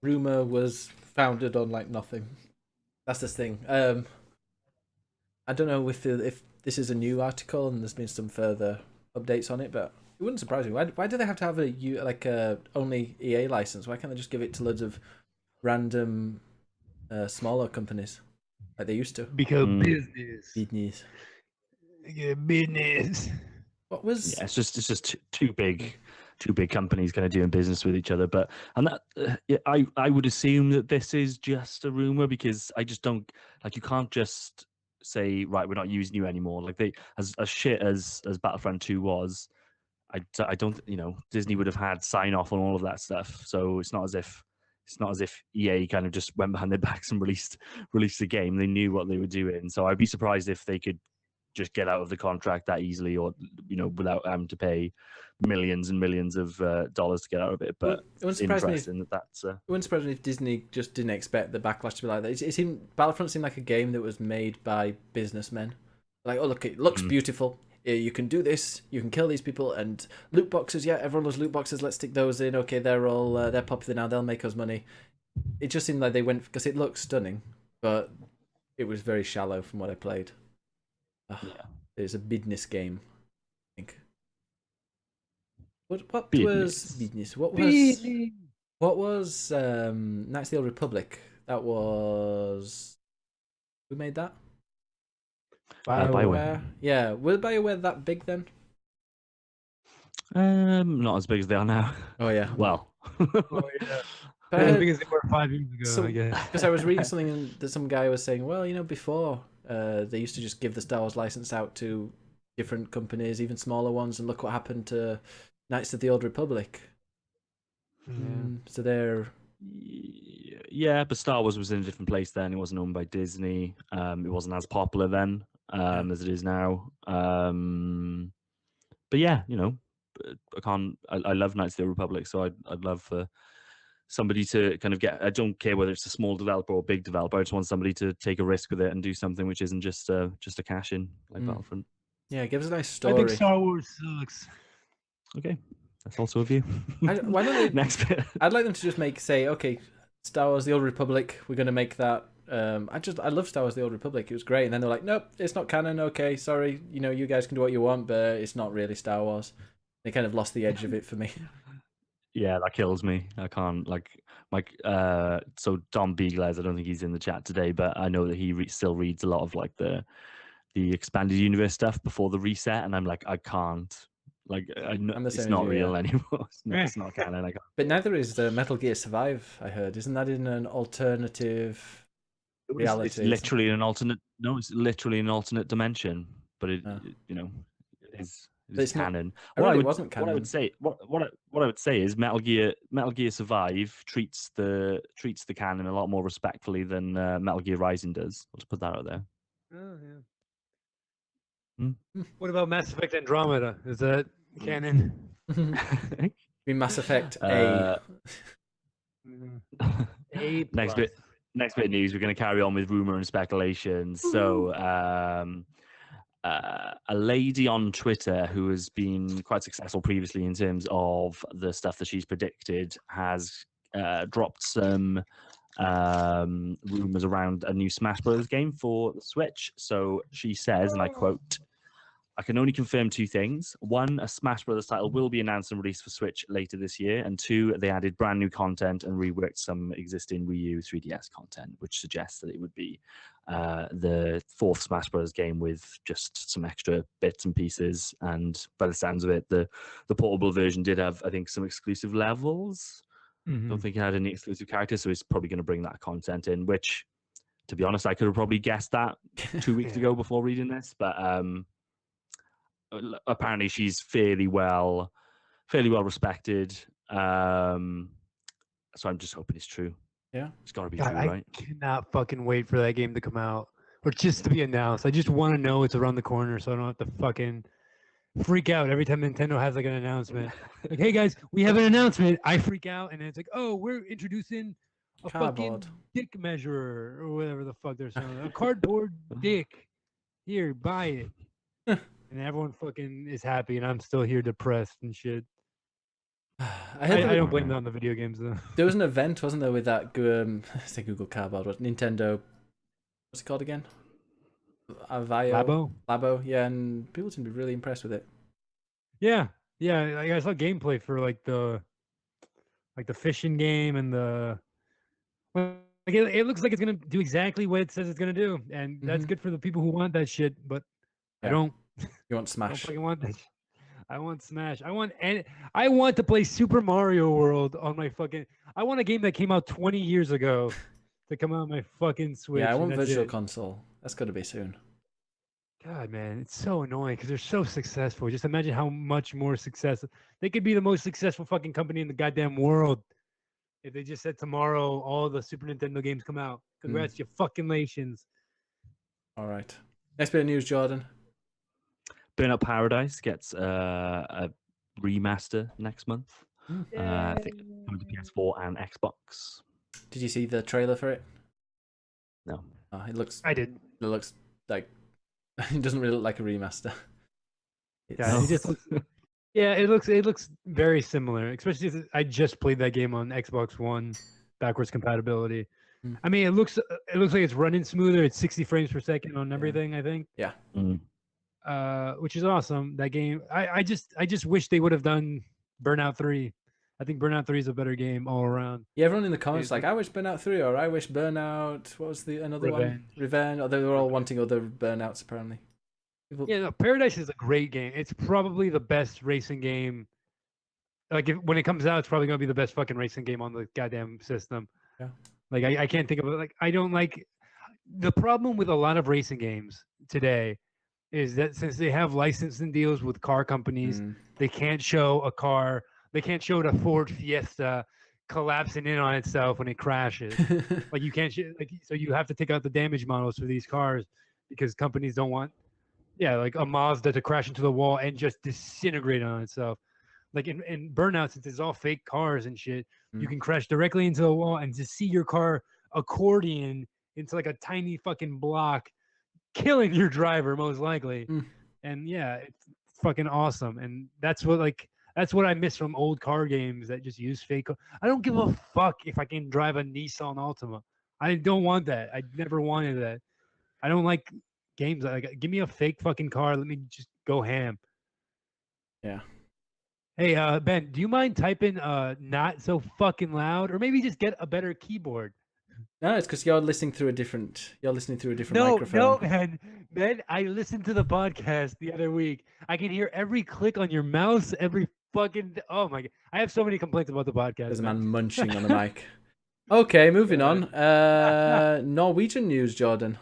rumor was founded on like nothing. That's the thing. I don't know if this is a new article and there's been some further updates on it, but it wouldn't surprise me. Why do they have to have a only EA license? Why can't they just give it to loads of random smaller companies like they used to? Because business. Business. Yeah, business. What was? Yeah, it's just two big companies kind of doing business with each other. But I would assume that this is just a rumor, because I just don't like, you can't just say, right, we're not using you anymore. Like, they as shit as Battlefront 2 was, I don't, Disney would have had sign off on all of that stuff. So it's not as if EA kind of just went behind their backs and released the game. They knew what they were doing. So I'd be surprised if they could just get out of the contract that easily, or without having to pay millions and millions of dollars to get out of it. But it wouldn't surprise me it wouldn't surprise me if Disney just didn't expect the backlash to be like that. It seemed Battlefront seemed like a game that was made by businessmen. Like, oh look, it looks beautiful. You can do this. You can kill these people, and loot boxes. Yeah, everyone loves loot boxes. Let's stick those in. Okay, they're all they're popular now. They'll make us money. It just seemed like they went because it looks stunning, but it was very shallow from what I played. It's a business game, I think. What was business? What was Knights of the Old Republic? That was, who made that? BioWare. Yeah, were BioWare that big then? Not as big as they are now. Oh yeah. Well. Oh yeah. As big as they were 5 years ago, I guess. Because I was reading something that some guy was saying, well, before they used to just give the Star Wars license out to different companies, even smaller ones, and look what happened to Knights of the Old Republic. So they're... Yeah, but Star Wars was in a different place then. It wasn't owned by Disney. It wasn't as popular then as it is now. But yeah, I love Knights of the Old Republic, so I'd love for somebody to kind of I don't care whether it's a small developer or a big developer. I just want somebody to take a risk with it and do something which isn't just a cash in like Battlefront. Yeah, give us a nice story. I think Star Wars sucks. Okay, that's also a view. Why don't they... Next bit. I'd like them to just say, okay, Star Wars: The Old Republic, we're going to make that. I love Star Wars: The Old Republic. It was great, and then they're like, nope, it's not canon. Okay, sorry, you guys can do what you want, but it's not really Star Wars. They kind of lost the edge of it for me. Yeah, that kills me. I can't so Dom Beagles, I don't think he's in the chat today, but I know that he still reads a lot of like the expanded universe stuff before the reset, and I'm like, I can't. Like, it's not real anymore. It's not canon. I can't. But neither is Metal Gear Survive. I heard, isn't that in an alternative? It's reality. literally an alternate. No, it's literally an alternate dimension. But it is it's not- canon. I read it wasn't What I would say, what I would say is Metal Gear Survive treats the canon a lot more respectfully than Metal Gear Rising does. I'll just put that out there. Oh yeah. Hmm. What about Mass Effect Andromeda? Is that canon? Be Mass Effect A. A Next bit of news. We're going to carry on with rumor and speculation. So, a lady on Twitter who has been quite successful previously in terms of the stuff that she's predicted has dropped some rumors around a new Smash Bros. Game for the Switch. So she says, and I quote, "I can only confirm two things. One, a Smash Bros. Title will be announced and released for Switch later this year. And two, they added brand new content and reworked some existing Wii U 3DS content, which suggests that it would be the fourth Smash Bros. Game with just some extra bits and pieces. And by the sounds of it, the portable version did have, I think, some exclusive levels. Mhm. Don't think it had any exclusive characters, so it's probably going to bring that content in, which, to be honest, I could have probably guessed that 2 weeks ago before reading this, but apparently she's fairly well respected. So I'm just hoping it's true. Yeah. It's got to be God, true, I right? cannot fucking wait for that game to come out or just to be announced. I just want to know it's around the corner so I don't have to fucking freak out every time Nintendo has like an announcement. Like, hey guys, we have an announcement. I freak out and it's like, oh, we're introducing a Cardboard. fucking dick measurer or whatever the fuck they're saying. A cardboard dick. Here, buy it. And everyone fucking is happy, and I'm still here depressed and shit. I don't blame that on the video games though. There was an event, wasn't there, with that I say Google Cardboard, what Nintendo? What's it called again? Labo, yeah, and people seem to be really impressed with it. Yeah, I saw gameplay for like the fishing game and the. Like it looks like it's gonna do exactly what it says it's gonna do, and that's good for the people who want that shit. But I don't. You want I Smash? don't fucking want that. I want Smash. I want to play Super Mario World on my fucking. I want a game that came out 20 years ago to come out on my fucking Switch. Yeah, I want and that's Virtual it. Console. That's got to be soon. God, man, it's so annoying because they're so successful. Just imagine how much more success they could be. The most successful fucking company in the goddamn world if they just said tomorrow all the Super Nintendo games come out. Congrats, you fucking nations. All right. Next bit of news, Jordan. Burnout Paradise gets a remaster next month. I think coming to PS4 and Xbox. Did you see the trailer for it? No. Oh, it looks. I did. It looks like it doesn't really look like a remaster. Yeah, it just looks, yeah, it looks very similar. Especially if I just played that game on Xbox One, backwards compatibility. I mean, it looks like it's running smoother. It's 60 frames per second on everything. I think. Yeah. Which is awesome. That game. I just wish they would have done Burnout 3. I think Burnout 3 is a better game all around. Yeah, everyone in the comments like, I wish Burnout 3 or I wish Burnout. What was the another one? Revenge. Or they were all wanting other Burnouts apparently. Yeah, no, Paradise is a great game. It's probably the best racing game. Like when it comes out, it's probably gonna be the best fucking racing game on the goddamn system. Yeah. Like I can't think of it. Like I don't like the problem with a lot of racing games today is that since they have licensing deals with car companies, they can't show a car. They can't show the Ford Fiesta collapsing in on itself when it crashes. Like you can't so you have to take out the damage models for these cars because companies don't want like a Mazda to crash into the wall and just disintegrate on itself. Like in Burnout, since it's all fake cars and shit, you can crash directly into the wall and just see your car accordion into like a tiny fucking block, killing your driver most likely. And yeah, it's fucking awesome. And that's what I miss from old car games that just use fake. I don't give a fuck if I can drive a Nissan Altima. I don't want that. I never wanted that. I don't like games like give me a fake fucking car. Let me just go ham. Yeah. Hey, Ben, do you mind typing not so fucking loud, or maybe just get a better keyboard? No, it's because you're listening through a different. Microphone. No, Ben. I listened to the podcast the other week. I can hear every click on your mouse, every fucking. Oh my god, I have so many complaints about the podcast. There's a man munching on the mic. Okay, moving on. Norwegian news, Jordan.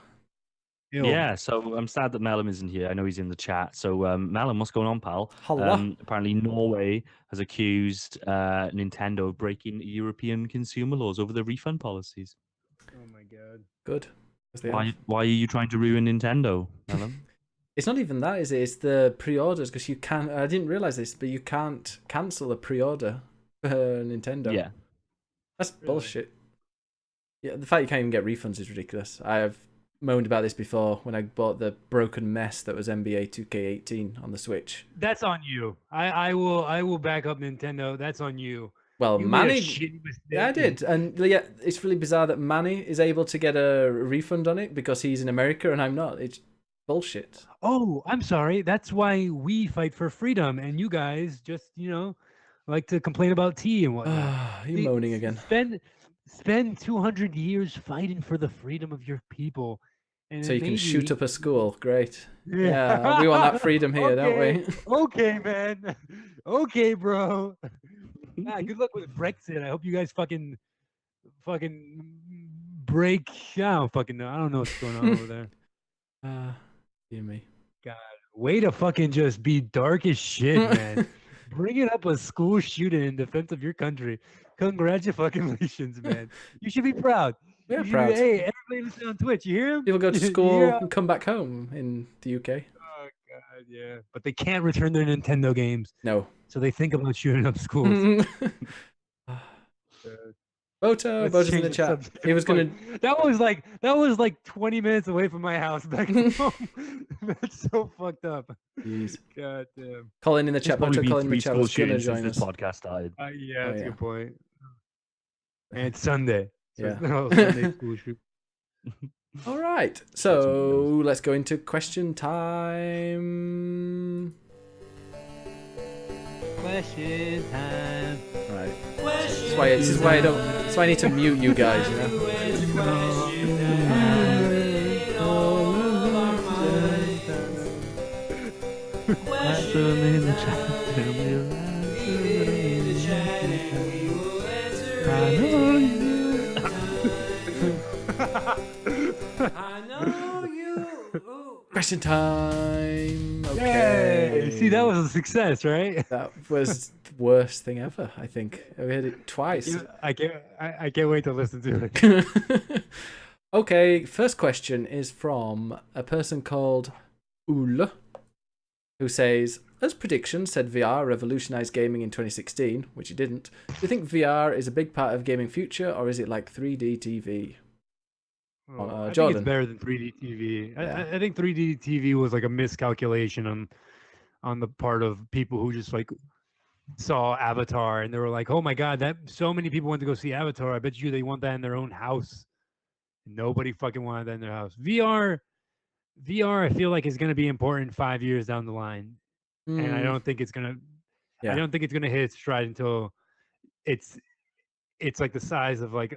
Ew. Yeah, so I'm sad that Melum isn't here. I know he's in the chat. So, Melum, what's going on, pal? Holla. Apparently, Norway has accused Nintendo of breaking European consumer laws over the refund policies. Oh my god. Good. 'Cause they have. Why are you trying to ruin Nintendo, Melum? It's not even that, is it? It's the pre-orders, because you can't. I didn't realize this, but you can't cancel a pre-order for Nintendo. Yeah. That's Really? bullshit. Yeah, the fact you can't even get refunds is ridiculous. I have moaned about this before when I bought the broken mess that was NBA 2K18 on the Switch. That's on you. I will back up Nintendo. That's on you. Well, You made a Manny. shitty mistake. Yeah, I did, and yeah, it's really bizarre that Manny is able to get a refund on it because he's in America and I'm not. It's bullshit. Oh, I'm sorry. That's why we fight for freedom, and you guys just, like to complain about tea and whatnot. Ah, you See, moaning again. Spend 200 years fighting for the freedom of your people, and So then you can shoot maybe- up a school. Great. Yeah, we want that freedom here, don't we? Okay, man. Okay, bro. Good luck with Brexit. I hope you guys fucking break. I don't know what's going on over there. You me. Way to fucking just be dark as shit, man. Bringing up a school shooting in defense of your country. Congratulations, man. You should be proud. Yeah, You should proud. be, hey, everybody listen on Twitch. You hear him? People go to You school hear- and come back home in the UK. Oh god, yeah. But they can't return their Nintendo games, No. so they think about shooting up schools. Boto, Let's Boto's in change the the chat. subject. He was gonna. That was like 20 minutes away from my house back home. That's so fucked up. Jeez. God damn. Colin in the There's chat. probably Boto, been Colin in the 3 chat school was gonna shootings since join this us. podcast started. Yeah, that's yeah. a good point. And it's Sunday. So Yeah. it's not a Sunday school shoot. All right. So let's go into question time. Question time. Right. This is why I don't. That's why I need to mute you guys. You know. Question time. Okay. Yay! See, that was a success, right? That was the worst thing ever. I think we had it twice. I can't wait to listen to it. Okay, first question is from a person called Ule, who says, as predictions said VR revolutionized gaming in 2016, which it didn't. Do you think VR is a big part of gaming future, or is it like 3D TV? I think Jordan. it's better than 3D TV. Yeah. I think 3D TV was like a miscalculation on the part of people who just like saw Avatar and they were like, "Oh my god, that so many people went to go see Avatar. I bet you they want that in their own house." Nobody fucking wanted that in their house. VR, I feel like is going to be important 5 years down the line, and I don't think it's gonna. Yeah. I don't think it's gonna hit its stride until it's like the size of like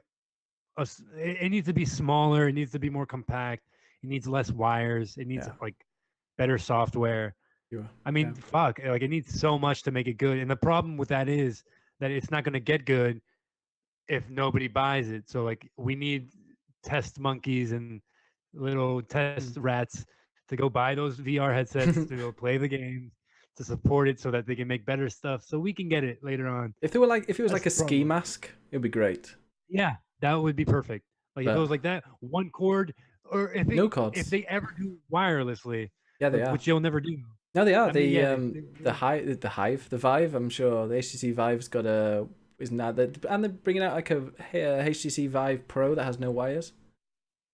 it needs to be smaller. It needs to be more compact. It needs less wires. It needs Yeah. like better software. I mean, yeah. fuck, like it needs so much to make it good. And the problem with that is that it's not going to get good if nobody buys it. So like we need test monkeys and little test rats to go buy those VR headsets to go play the games, to support it so that they can make better stuff so we can get it later on. If it was like That's a the ski problem. mask, it'd be great. Yeah, that would be perfect. Like if But- it was like that, one cord, or if No cords. if they ever do wirelessly, Yeah, they are. which they'll never do. No, they are. I mean, yeah, The Vive. I'm sure the HTC Vive's got a isn't that and they're bringing out like a HTC Vive Pro that has no wires.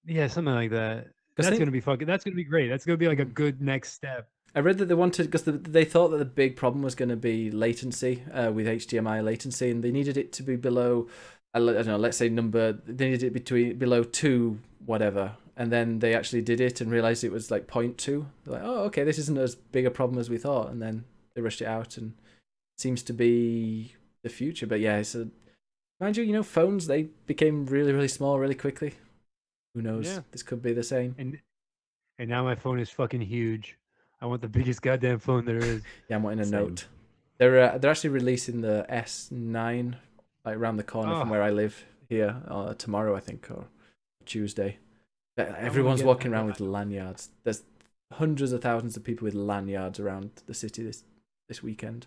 Yeah, something like that. 'Cause That's think- gonna be fucking. That's gonna be great. That's gonna be like a good next step. I read that they wanted because they thought that the big problem was going to be latency with HDMI latency, and they needed it to be below. I don't know. Let's say they needed it below 2 whatever, and then they actually did it and realized it was like 0.2. They're like, oh, okay, this isn't as big a problem as we thought, and then they rushed it out, and it seems to be the future. But yeah, so mind you, phones they became really really small really quickly. Who knows? Yeah. This could be the same. And now my phone is fucking huge. I want the biggest goddamn phone there is. Yeah, I'm wanting a Same. Note. They're actually releasing the S9 like around the corner from Oh. where I live. here tomorrow, I think, or Tuesday. Everyone's walking around with lanyards. There's hundreds of thousands of people with lanyards around the city this weekend.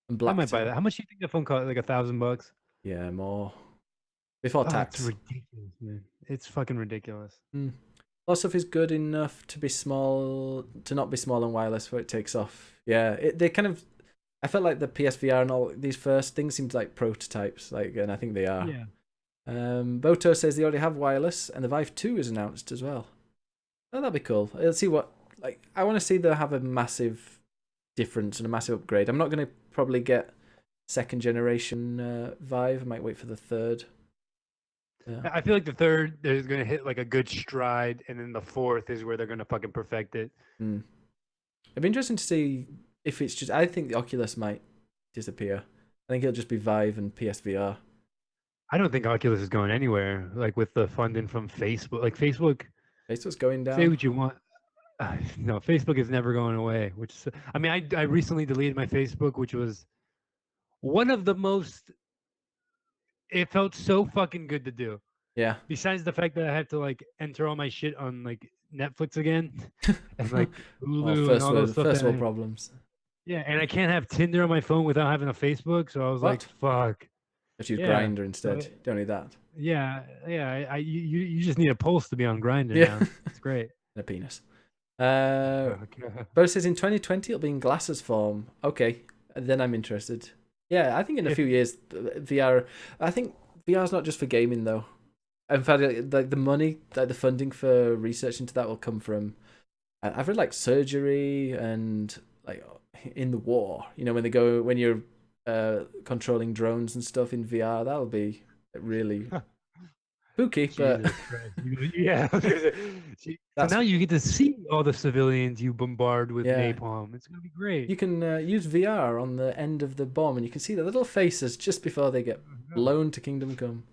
And I might buy that. How much do you think the phone cost? Like $1,000? Yeah, more. Before tax. It's ridiculous, man. It's fucking ridiculous. A lot of stuff is good enough to be small, to not be small and wireless before it takes off. Yeah, they kind of. I felt like the PSVR and all these first things seemed like prototypes, and I think they are. Yeah. Boto says they already have wireless, and the Vive 2 is announced as well. Oh, that'd be cool. Let's see what. I want to see them have a massive difference and a massive upgrade. I'm not going to probably get second generation Vive. I might wait for the third. Yeah. I feel like the third is going to hit like a good stride, and then the fourth is where they're going to fucking perfect it. It'd be interesting to see if it's just. I think the Oculus might disappear. I think it'll just be Vive and PSVR. I don't think Oculus is going anywhere. Like with the funding from Facebook, Facebook's going down. Say what you want. No, Facebook is never going away. I recently deleted my Facebook, which was one of the most. It felt so fucking good to do. Yeah. Besides the fact that I had to like enter all my shit on like Netflix again, and like Hulu and all those first world problems. Yeah, and I can't have Tinder on my phone without having a Facebook. So I was like, "Fuck." But use Grindr instead. Don't need that. Yeah. You just need a pulse to be on Grindr now. It's great. And a penis. Bo says in 2020 it'll be in glasses form. Okay, then I'm interested. Yeah, I think in a few years, VR. I think VR's not just for gaming though. In fact, like the money, like the funding for research into that will come from. I've read like surgery and like in the war. When you're controlling drones and stuff in VR, that'll be really spooky. But yeah, so now you get to see all the civilians you bombard with napalm. It's gonna be great. You can use VR on the end of the bomb, and you can see the little faces just before they get blown to Kingdom Come.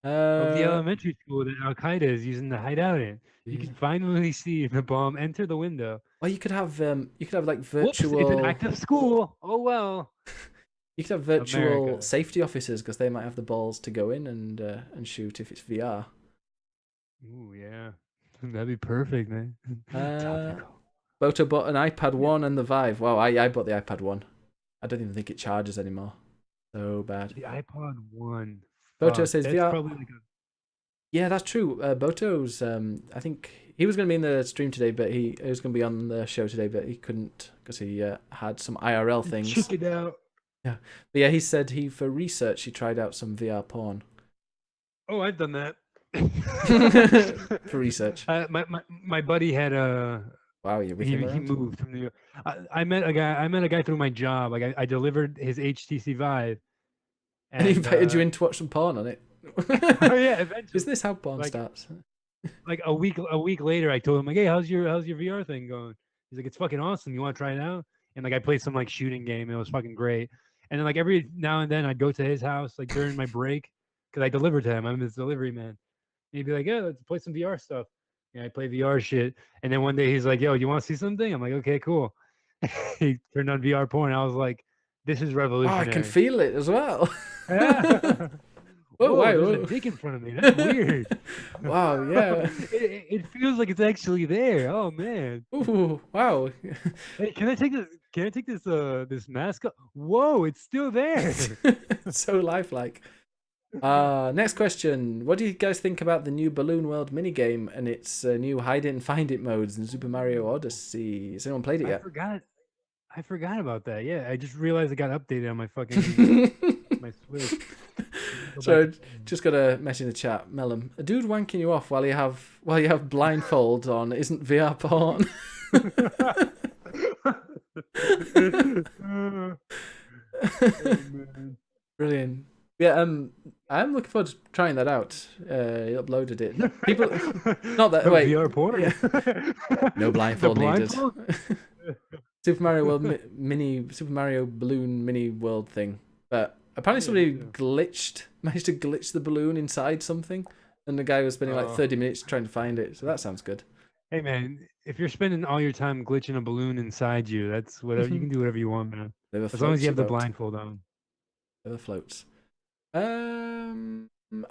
Of the elementary school that Al Qaeda is using to hide out in. You can finally see the bomb enter the window. Well, you could have like virtual. Whoops, it's an active school. Oh well. You could have virtual safety officers because they might have the balls to go in and shoot if it's VR. Ooh, yeah. That'd be perfect, man. Boto bought an iPad 1 and the Vive. Wow, I bought the iPad 1. I don't even think it charges anymore. So bad. The iPod 1. Boto says that's VR. Probably like Yeah, that's true. Boto's, I think he was going to be in the stream today, but he was going to be on the show today, but he couldn't because he had some IRL things. Check it out. Yeah, but yeah, he said for research he tried out some VR porn. Oh, I've done that. For research. My buddy had a. Wow, he moved from New York. I met a guy through my job. Like I delivered his HTC Vive. And he invited you in to watch some porn on it. Oh yeah, eventually. Is this how porn starts? Like a week later, I told him like, "Hey, how's your VR thing going?" He's like, "It's fucking awesome. You want to try it out?" And like I played some like shooting game. And it was fucking great. And then like every now and then I'd go to his house like during my break because I delivered to him. I'm his delivery man. And he'd be like, "Yeah, let's play some VR stuff." Yeah, I play VR shit. And then one day he's like, "Yo, you want to see something?" I'm like, "Okay, cool." He turned on VR porn. I was like, "This is revolutionary." Oh, I can feel it as well. Yeah. Whoa, wow, there's a dick in front of me. That's weird. Wow, yeah. It feels like it's actually there. Oh man. Ooh, wow. Hey, can I take this? Can I take this mask off? Whoa, it's still there. So lifelike. Next question. What do you guys think about the new Balloon World minigame and its new hide it and find it modes in Super Mario Odyssey? Has anyone played it yet? I forgot about that. Yeah, I just realized it got updated on my fucking my Switch. So just got a message in the chat. Mellum, a dude wanking you off while you have blindfolds on isn't VR porn. Brilliant. Yeah, I'm looking forward to trying that out. He uploaded it. People, not that. Wait, VR porn. Yeah. No blindfold needed. Super Mario World Super Mario Balloon Mini World thing, but apparently somebody managed to glitch the balloon inside something, and the guy was spending like 30 minutes trying to find it. So that sounds good. Hey man, if you're spending all your time glitching a balloon inside you, that's whatever. You can do whatever you want, man. As long as you have the blindfold on. Never floats.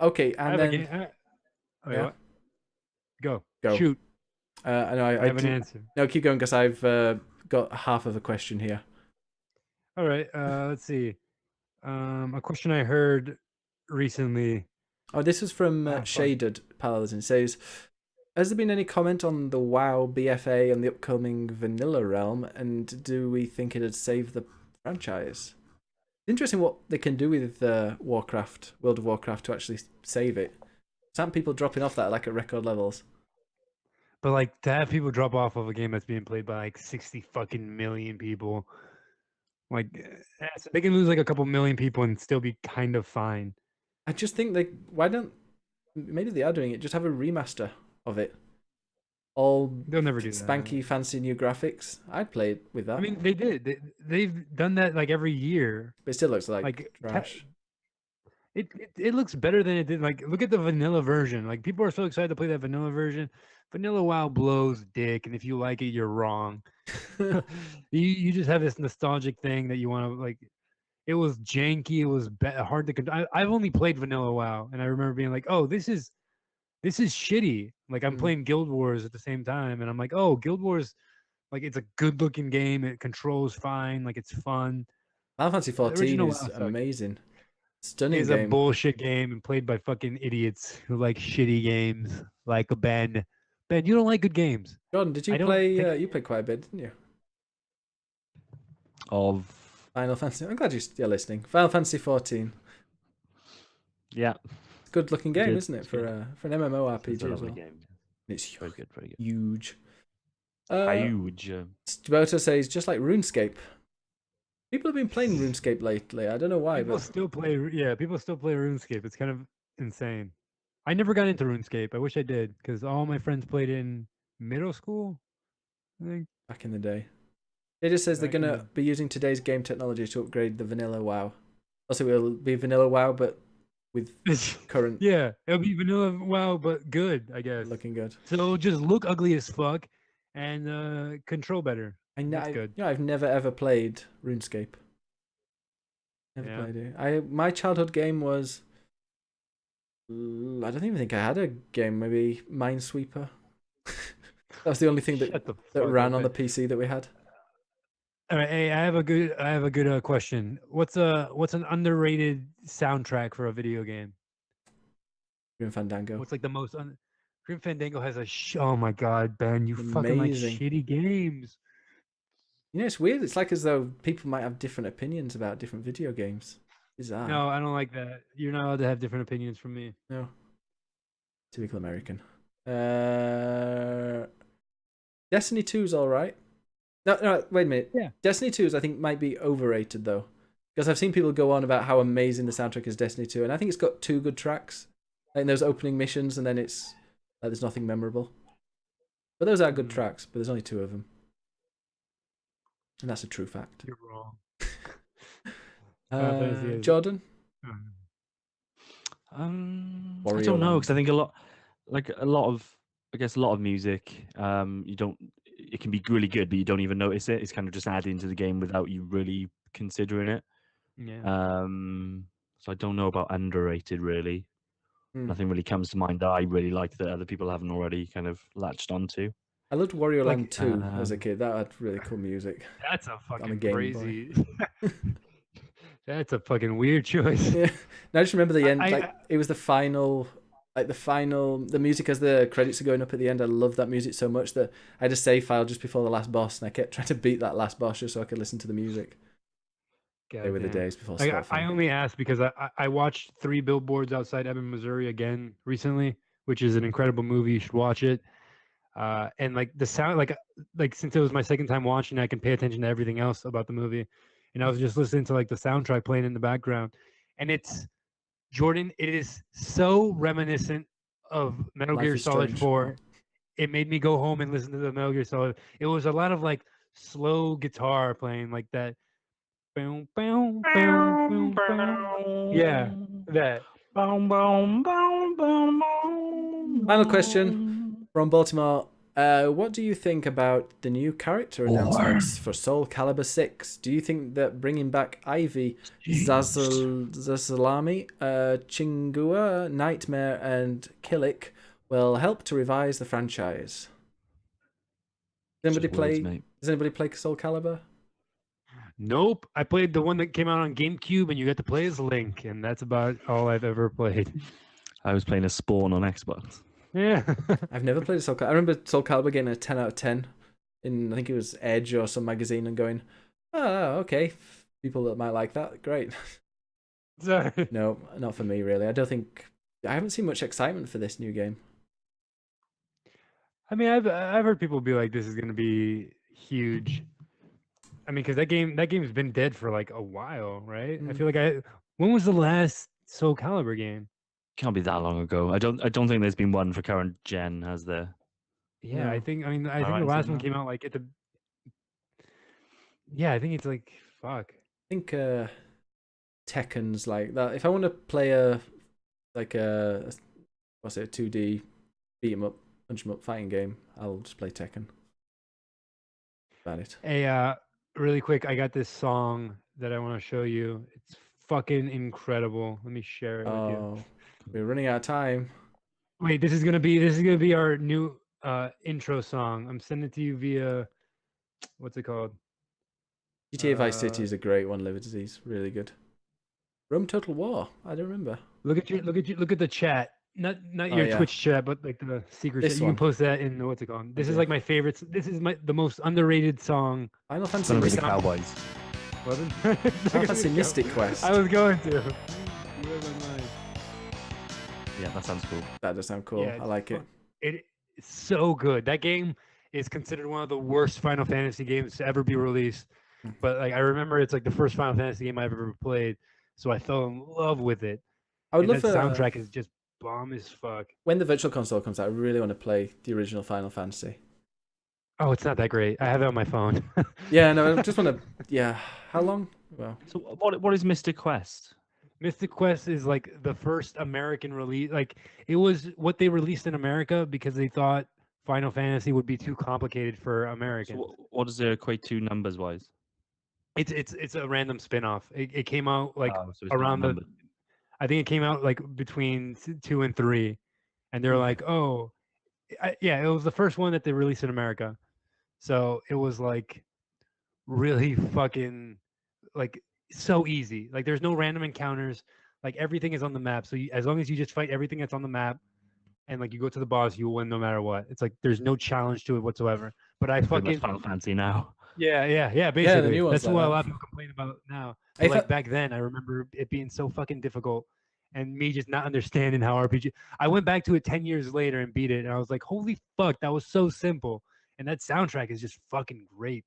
Okay, I and have a then game. Wait, yeah. what? Go. Go. Shoot. I know I have an do- answer. No, keep going because I've got half of a question here. All right. Let's see. A question I heard recently. Oh, this is from Fuck. Shaded Paladin. It says, has there been any comment on the WoW BFA and the upcoming Vanilla Realm, and do we think it'd save the franchise? Interesting what they can do with Warcraft, World of Warcraft, to actually save it. Some people dropping off that like at record levels. But like to have people drop off of a game that's being played by like 60 fucking million people, like they can lose like a couple million people and still be kind of fine. I just think why don't, maybe they are doing it, just have a remaster of it. All They'll never do that. spanky, fancy new graphics. I'd play it with that. I mean, they did. They've done that like every year. But it still looks like Like trash. it looks better than it did. Like look at the vanilla version. Like people are so excited to play that vanilla version. Vanilla WoW blows dick, and if you like it, you're wrong. You just have this nostalgic thing that you want to like. It was janky. It was hard to control. I've only played vanilla WoW, and I remember being like, "Oh, this is shitty." Like I'm playing Guild Wars at the same time, and I'm like, "Oh, Guild Wars, like it's a good looking game. It controls fine. Like it's fun." Final Fantasy 14 original is WoW sucked. amazing. Stunning It's a game. bullshit game and played by fucking idiots who like shitty games, like Ben. Ben, you don't like good games. Jordan, did you I don't play? think- You played quite a bit, didn't you? Of Final Fantasy. I'm glad you're listening. Final Fantasy 14. yeah, Good looking game, did. isn't it? It's For an it's a MMORPG as lovely well. game. It's Very good, very good. huge. Huge. Stuboto says just like RuneScape. People have been playing RuneScape lately. I don't know why, People but still play. Yeah, people still play RuneScape. It's kind of insane. I never got into RuneScape. I wish I did because all my friends played in middle school. I think. back in the day. It just says Back they're in gonna be using today's game technology to upgrade the vanilla WoW. Also, it'll be vanilla WoW, but with current Yeah, it'll be vanilla WoW, but good, I guess. looking good. So it'll just look ugly as fuck and control better. That's good. I've never ever played RuneScape. Never Yeah. played it. My childhood game was. I don't even think I had a game. Maybe Minesweeper. That was the only thing Shut the that fuck ran up, on the man. PC that we had. All right, hey, I have a good question. What's an underrated soundtrack for a video game? Grim Fandango. What's like the most Grim Fandango has oh my god, Ben, you fucking like Amazing. shitty games. You know, it's weird. It's like as though people might have different opinions about different video games. Bizarre. No, I don't like that. You're not allowed to have different opinions from me. No. Typical American. Destiny 2's alright. No, wait a minute. Yeah. Destiny 2's I think might be overrated though. Because I've seen people go on about how amazing the soundtrack is Destiny 2, and I think it's got 2 good tracks. Like in those opening missions, and then it's like there's nothing memorable. But those are good tracks, but there's only 2 of them. And that's a true fact. You're wrong. Fantasy is- Jordan? I Warrior don't know Land. because I think a lot of music. You don't. It can be really good, but you don't even notice it. It's kind of just added into the game without you really considering it. Yeah. So I don't know about underrated really. Nothing really comes to mind that I really like that other people haven't already kind of latched onto. I loved Warrior Like, Land 2 as a kid. That had really cool music. That's a a fucking Game Boy. crazy. That's a fucking weird choice. Yeah. No, I just remember the end. I- It was the final, the music as the credits are going up at the end. I love that music so much that I had a save file just before the last boss, and I kept trying to beat that last boss just so I could listen to the music. They were the Goddamn. days before Like, Spotify. I only asked because I watched 3 Billboards Outside Ebbing, Missouri again recently, which is an incredible movie. You should watch it. And like the sound, like since it was my second time watching, I can pay attention to everything else about the movie. And I was just listening to like the soundtrack playing in the background, and it's Jordan. It is so reminiscent of Metal Life Gear is Solid Strange. 4. It made me go home and listen to the Metal Gear Solid. It was a lot of like slow guitar playing like that. Boom, boom, boom, boom, boom. Yeah, that. Final question from Baltimore. What do you think about the new character announcements for Soul Calibur 6? Do you think that bringing back Ivy, Zazalami, Chingua, Nightmare, and Killick will help to revise the franchise? Does anybody play Soul Calibur? Nope. I played the one that came out on GameCube, and you got to play as Link, and that's about all I've ever played. I was playing a Spawn on Xbox. Yeah. I've never played a Soul Calibur. I remember Soul Calibur getting a 10 out of 10 in, I think it was Edge or some magazine, and going, oh, okay. People that might like that, great. Sorry. No, not for me, really. I haven't seen much excitement for this new game. I mean, I've heard people be like, this is going to be huge. I mean, because that game's been dead for like a while, right? I feel like when was the last Soul Calibur game? Can't be that long ago. I don't think there's been one for current gen, has there? Yeah, No. I think the right last saying one that? came out like at the. Yeah, I think it's like fuck. I think Tekken's like that. If I want to play a 2D beat 'em up, punch 'em up fighting game, I'll just play Tekken. About it. Hey, really quick, I got this song that I want to show you. It's fucking incredible. Let me share it with you. Oh, we're running out of time. Wait, this is gonna be our new intro song. I'm sending it to you via what's it called? GTA Vice City is a great one. Liver Disease, really good. Rome Total War. I don't remember. Look at the chat. Not your yeah. Twitch chat, but like the secret This chat. You one. can post that in what's it called? This is Okay. like my favorite. This is the most underrated song. Final It's Fantasy gonna be the Mystic. Cowboys. Wasn't? Final Fantasy Mystic Quest. I was going to. You read my mind. Yeah, that sounds cool. That does sound cool. Yeah, I like it. It's so good. That game is considered one of the worst Final Fantasy games to ever be released. But like I remember, it's like the first Final Fantasy game I've ever played, so I fell in love with it. I would And love that soundtrack is just bomb as fuck. when the Virtual Console comes out. I really want to play the original Final Fantasy. Oh, it's not that great. I have it on my phone. Yeah, no, I just want to. Yeah, how long? Well, So what is Mystic Quest? Mystic Quest is like the first American release. Like it was what they released in America because they thought Final Fantasy would be too complicated for Americans. So what does it equate to numbers wise? It's a random spin-off. It came out like Oh, so it's not around the. numbered. I think it came out like between 2 and 3, and they're like, oh, yeah, it was the first one that they released in America, so it was like really fucking like so easy. Like there's no random encounters. Like everything is on the map. So as long as you just fight everything that's on the map, and like you go to the boss, you will win no matter what. It's like there's no challenge to it whatsoever. But I Pretty much fucking Final Fantasy now. yeah. Basically, new ones that's what like a that. lot of people complain about now. Hey, But like back then, I remember it being so fucking difficult, and me just not understanding how RPG. I went back to it 10 years later and beat it, and I was like, holy fuck, that was so simple. And that soundtrack is just fucking great.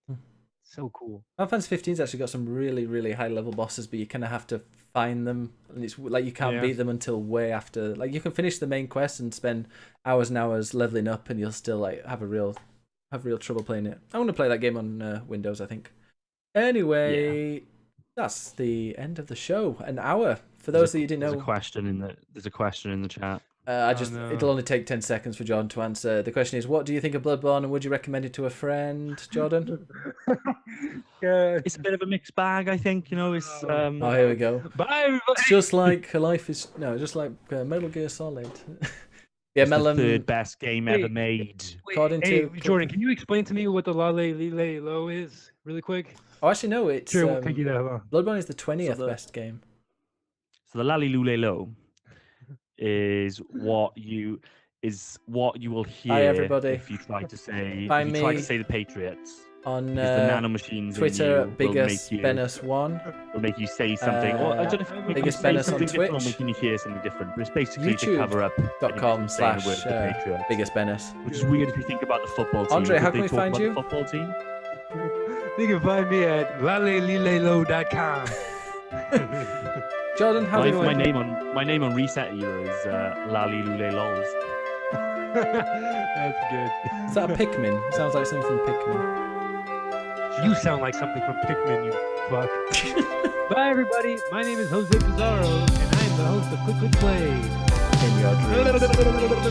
So cool. Final Fantasy 15's actually got some really, really high level bosses, but you kind of have to find them, and it's like you can't Yeah. beat them until way after. Like you can finish the main quest and spend hours and hours leveling up, and you'll still like have real trouble playing it. I want to play that game on Windows, I think. Anyway, that's the end of the show. An hour. For those that you didn't know, There's a question in the chat. no. it'll only take 10 seconds for Jordan to answer. The question is, what do you think of Bloodborne, and would you recommend it to a friend, Jordan? Yeah. It's a bit of a mixed bag, I think. You know, it's Oh, here we go. Bye, everybody. It's just like just like Metal Gear Solid. Yeah, it's the Melon. third best game ever Wait. made. According Hey, to Jordan, can you explain to me what the Lale Lile Lo is, really quick? Oh, actually, no. It's Sure, won't take you that long. Bloodborne is the 20th the- best game. So the Lali Lule Lo is what you will hear everybody. if you try to say Find if you try me to say the Patriots. On Because the nanomachines Twitter, in you BiggusBennus1. will make you say something. Or I don't know if you Biggest say Bennus on something different or Twitch. making you hear something different. But it's basically to cover up anyone saying the word .com/, the Patriots. BiggusBennus. Which is weird if you think about the football team. Andre, because how they can we talk find about you? the football team. You can find me at lalelilelo.com. Jordan, how do you My name on Reset Era is Lali Lule Lols. That's good. Is that a Pikmin? Sounds like something from Pikmin. You sound like something from Pikmin, you fuck. Bye, everybody. My name is Jose Pizarro, and I am the host of Quick Quick Play. In your dreams.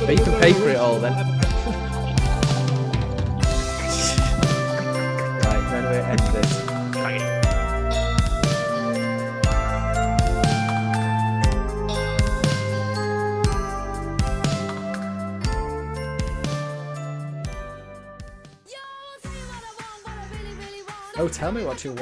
But you can pay for it all then. we're ended. Oh, tell me what you want.